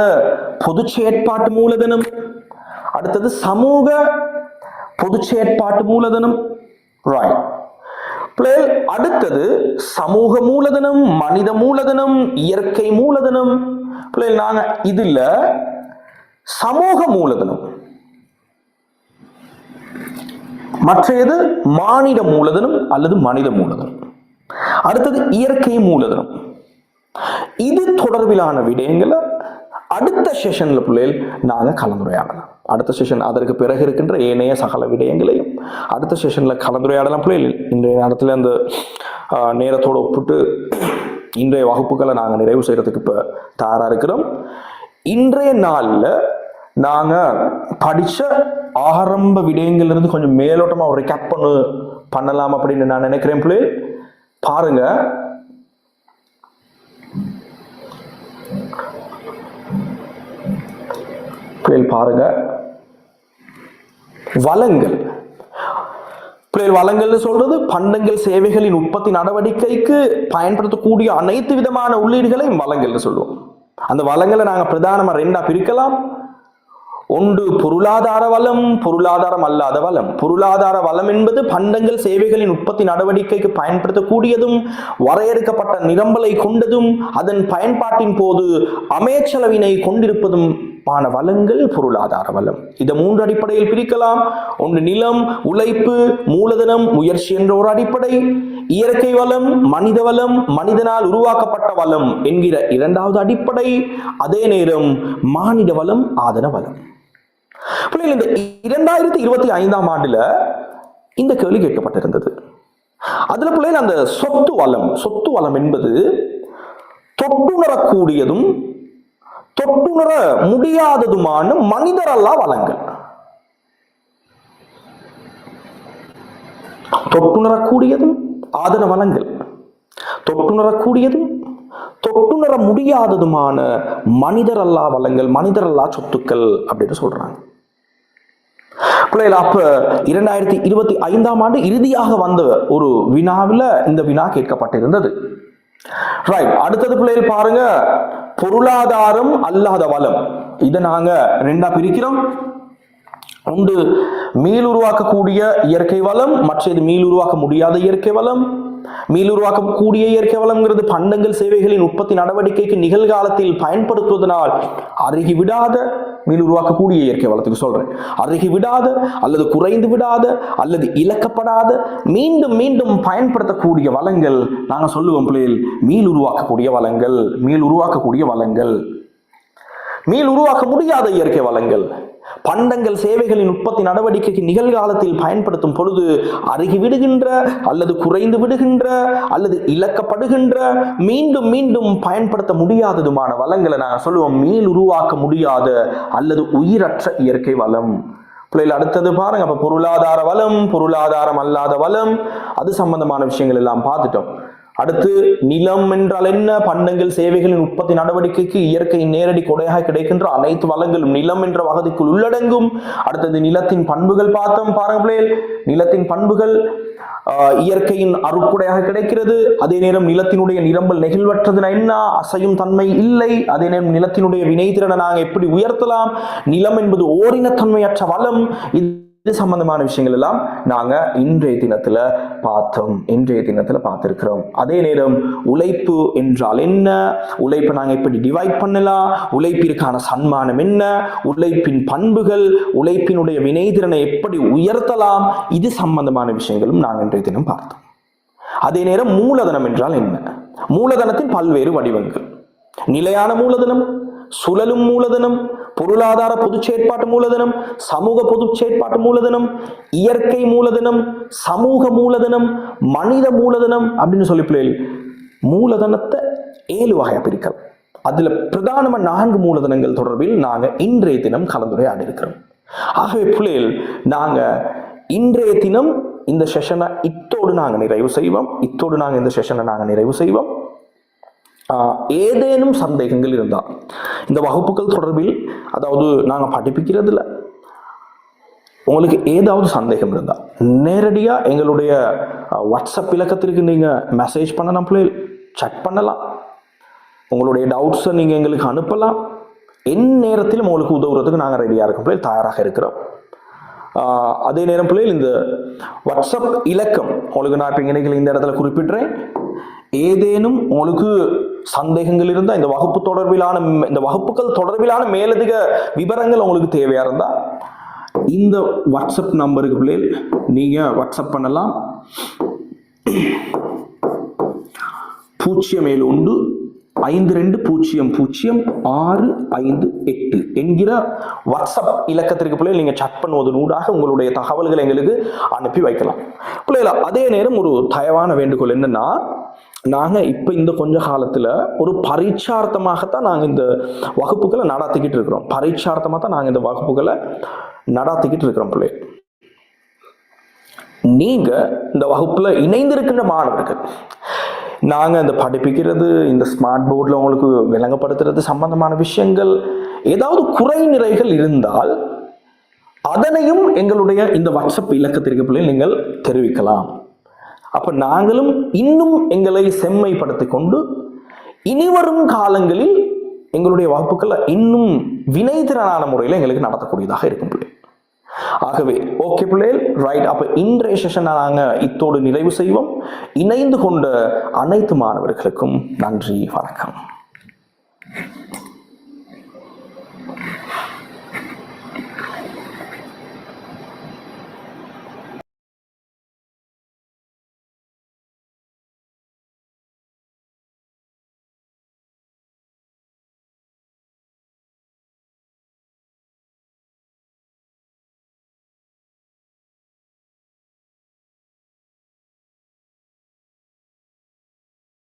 பொது செயற்பாட்டு மூலதனம், அடுத்தது சமூக பொது செயற்பாட்டு மூலதனம். ரைட். அடுத்தது சமூக மூலதனம், மனித மூலதனம், இயற்கை மூலதனம். நாங்க இதுல சமூக மூலதனம், மற்றது மானிட மூலதனம் அல்லது மனித மூலதனம், அடுத்தது இயற்கை மூலதனம். இது தொடர்பிலான விடயங்களை அடுத்த செஷன்ல பிள்ளைகள் நாங்க கலந்துரையாடலாம். அடுத்த செஷன் அதற்கு பிறகு இருக்கின்ற ஏனைய சகல விடயங்களையும் அடுத்த செஷன்ல கலந்துரையாடலாம் பிள்ளைகள். இன்றைய நேரத்தில் அந்த நேரத்தோடு ஒப்பிட்டு இன்றைய வகுப்புகளை நாங்கள் நிறைவு செய்யறதுக்கு இப்ப தயாரா இருக்கிறோம். இன்றைய நாள்ல நாங்க படிச்ச ஆரம்ப விடயங்கள்ல இருந்து கொஞ்சம் மேலோட்டமா ஒரு ரெக்காப் பண்ணலாம் அப்படின்னு நான் நினைக்கிறேன் பிள்ளைகள். பாருங்க, பாருங்க வளங்கள். வளங்கள்னு சொல்றது பண்டங்கள் சேவைகளின் உற்பத்தி நடவடிக்கைக்கு பயன்படுத்தக்கூடிய அனைத்து விதமான உள்ளீடுகளையும் வளங்கள்னு சொல்லுவோம். அந்த வளங்களை நாங்க பிரதானமா 2ஆ பிரிக்கலாம். ஒன்று பொருளாதார வளம், பொருளாதாரம் அல்லாத வளம். பொருளாதார வளம் என்பது பண்டங்கள் சேவைகளின் உற்பத்தி நடவடிக்கைக்கு பயன்படுத்தக்கூடியதும் வரையறுக்கப்பட்ட நிரம்பலை கொண்டதும் அதன் பயன்பாட்டின் போது அமைச்சலவினை கொண்டிருப்பதும் வளங்கள் பொருளாதார வளம். இதை 3 அடிப்படையில் பிரிக்கலாம். ஒன்று நிலம், உழைப்பு, மூலதனம், முயற்சி என்ற ஒரு அடிப்படை. இயற்கை வளம், மனித வளம், மனிதனால் உருவாக்கப்பட்ட வளம் என்கிற 2வது அடிப்படை. அதே நேரம் மானிட வளம், ஆதன வளம். இந்த 2025ஆம் ஆண்டுல இந்த கேள்வி கேட்கப்பட்டிருந்தது. அதுல பிள்ளைகள் அந்த சொத்து வளம் என்பது தொட்டுணரக்கூடியதும் தொட்டுணர முடியாததுமான மனிதரல்லா வளங்கள். தொட்டுணரக்கூடியதும் ஆதன வளங்கள், தொட்டுணரக்கூடியதும் தொட்டுணர முடியாததுமான மனிதர் அல்லா வளங்கள், மனிதர் அல்லா சொத்துக்கள் அப்படின்னு சொல்றாங்க. பிள்ளைகள், அப்ப 2025 இறுதியாக வந்த ஒரு வினாவில் இந்த வினா கேட்கப்பட்டிருந்தது. ரைட், அடுத்தது பிள்ளைகள் பாருங்க, பொருளாதாரம் அல்லாத வளம். இதை நாங்க ரெண்டா பிரிக்கிறோம். ஒன்று மீள் உருவாக்கக்கூடிய இயற்கை வளம், மற்றது மீள் உருவாக்க முடியாத இயற்கை வளம். மீள் உருவாக்கக்கூடிய இயற்கை வளம்ங்கிறது பண்டங்கள் சேவைகளின் உற்பத்தி நடவடிக்கைக்கு நிகழ்காலத்தில் பயன்படுத்துவதனால் அருகி விடாத, மீள் உருவாக்கக்கூடிய இயற்கை வளத்துக்கு சொல்றேன், அருகி விடாத அல்லது குறைந்து விடாத அல்லது இழக்கப்படாத மீண்டும் மீண்டும் பயன்படுத்தக்கூடிய வளங்கள் நாங்க சொல்லுவோம் பிள்ளைகள் மீள் உருவாக்கக்கூடிய வளங்கள். மீள் உருவாக்கக்கூடிய வளங்கள். மீள் உருவாக்க முடியாத இயற்கை வளங்கள் பண்டங்கள் சேவைகளின் உற்பத்தி நடவடிக்கைக்கு நிகழ்காலத்தில் பயன்படுத்தும் பொழுது அருகி விடுகின்ற அல்லது குறைந்து விடுகின்ற அல்லது இழக்கப்படுகின்ற மீண்டும் மீண்டும் பயன்படுத்த முடியாததுமான வளங்களை நாங்கள் சொல்லுவோம் மீள் உருவாக்க முடியாத அல்லது உயிரற்ற இயற்கை வளம். பிள்ளைகள், அடுத்தது பாருங்க, அப்ப பொருளாதார வளம், பொருளாதாரம் அல்லாத வளம், அது சம்பந்தமான விஷயங்கள் எல்லாம் பார்த்துட்டோம். அடுத்து நிலம் என்றால் என்ன? பண்டங்கள் சேவைகளின் உற்பத்தி நடவடிக்கைக்கு இயற்கை நேரடி கொடையாக கிடைக்கின்ற அனைத்து வளங்களும் நிலம் என்ற வகதிக்குள் உள்ளடங்கும். அடுத்தது நிலத்தின் பண்புகள் பார்த்தோம். பாருங்க பிள்ளைகள், நிலத்தின் பண்புகள் இயற்கையின் அருட்கொடையாக கிடைக்கிறது. அதே நேரம் நிலத்தினுடைய நிரம்பல் நெகிழ்வற்றதுனா என்ன? அசையும் தன்மை இல்லை. அதே நேரம் நிலத்தினுடைய வினைத்திறனை நாங்கள் எப்படி உயர்த்தலாம்? நிலம் என்பது ஓரினத்தன்மையற்ற வளம். இது சம்பந்தமான விஷயங்கள் எல்லாம் நாங்க இன்றைய தினத்துல பார்த்திருக்கிறோம். அதே நேரம் உழைப்பு என்றால் என்ன? உழைப்பை நாங்க எப்படி டிவைட் பண்ணலாம்? உழைப்பிற்கான சன்மானம் என்ன? உழைப்பின் பண்புகள், உழைப்பினுடைய வினைத்திறனை எப்படி உயர்த்தலாம்? இது சம்பந்தமான விஷயங்களும் நாங்கள் இன்றைய தினம் பார்த்தோம். அதே நேரம் மூலதனம் என்றால் என்ன? மூலதனத்தின் பல்வேறு வடிவங்கள், நிலையான மூலதனம், சுழலும் மூலதனம், பொருளாதார பொது செயற்பாட்டு மூலதனம், சமூக பொது செயற்பாட்டு மூலதனம், இயற்கை மூலதனம், சமூக மூலதனம், மனித மூலதனம் அப்படின்னு சொல்லி பிள்ளைகள் மூலதனத்தை 7 வகையா பிரிக்கலாம். அதுல பிரதானமா 4 மூலதனங்கள் தொடர்பில் நாங்க இன்றைய தினம் கலந்துரையாடி இருக்கிறோம். ஆகவே பிள்ளைகள், நாங்க இன்றைய தினம் இந்த செஷனை இத்தோடு நாங்க நிறைவு செய்வோம். ஏதேனும் சந்தேகங்கள் இருந்தால் இந்த வகுப்புகள் தொடர்பில், அதாவது நாங்கள் படிப்பிக்கிறதுல உங்களுக்கு ஏதாவது சந்தேகம் இருந்தால் நேரடியாக எங்களுடைய வாட்ஸ்அப் இலக்கத்திற்கு நீங்கள் மெசேஜ் பண்ணலாம், பிள்ளைகள் செக் பண்ணலாம். உங்களுடைய டவுட்ஸை நீங்கள் எங்களுக்கு அனுப்பலாம். நேரத்திலும் உங்களுக்கு உதவுறதுக்கு நாங்கள் ரெடியாக இருக்கோம், பிள்ளைகள் தயாராக இருக்கிறோம். அதே நேரம் பிள்ளைகள், இந்த வாட்ஸ்அப் இலக்கம் உங்களுக்கு நான் இப்போ இன்றைக்கு இந்த இடத்துல குறிப்பிடுறேன். ஏதேனும் உங்களுக்கு சந்தேகங்கள் இருந்தால், இந்த வகுப்புகள் தொடர்பிலான மேலதிக விவரங்கள் உங்களுக்கு தேவையா இருந்தா இந்த வாட்ஸ்அப் நம்பருக்கு பிள்ளைகள் நீங்க வாட்ஸ்அப் பண்ணலாம். 0715200658 என்கிற வாட்ஸ்அப் இலக்கத்திற்கு பிள்ளைகள் நீங்க சட் பண்ணுவதனூடாக உங்களுடைய தகவல்களை எங்களுக்கு அனுப்பி வைக்கலாம். பிள்ளைகளா, அதே நேரம் ஒரு தயவான வேண்டுகோள் என்னன்னா, நாங்க இப்ப இந்த கொஞ்ச காலத்துல ஒரு பரீட்சார்த்தமாகத்தான் நாங்க இந்த வகுப்புகளை நடாத்திக்கிட்டு இருக்கிறோம். பிள்ளை, நீங்க இந்த வகுப்புல இணைந்திருக்கின்ற மாணவர்கள், நாங்க இந்த படிப்பிக்கிறது, இந்த ஸ்மார்ட் போர்ட்ல உங்களுக்கு விளங்கப்படுத்துறது சம்பந்தமான விஷயங்கள் ஏதாவது குறை நிறைகள் இருந்தால் அதனையும் எங்களுடைய இந்த வாட்ஸ்அப் இலக்கத்திற்கு பிள்ளை நீங்கள் தெரிவிக்கலாம். அப்ப நாங்களும் இன்னும் எங்களை செம்மைப்படுத்திக் கொண்டு இனிவரும் காலங்களில் எங்களுடைய வகுப்புகளை இன்னும் வினைத்திறனான முறையில் எங்களுக்கு நடத்தக்கூடியதாக இருக்கும் பிள்ளை. ஆகவே ஓகே பிள்ளைகள், ரைட். அப்ப இன்றைய செஷனை நாங்க இத்தோடு நிறைவு செய்வோம். இணைந்து கொண்ட அனைத்து மாணவர்களுக்கும் நன்றி, வணக்கம்.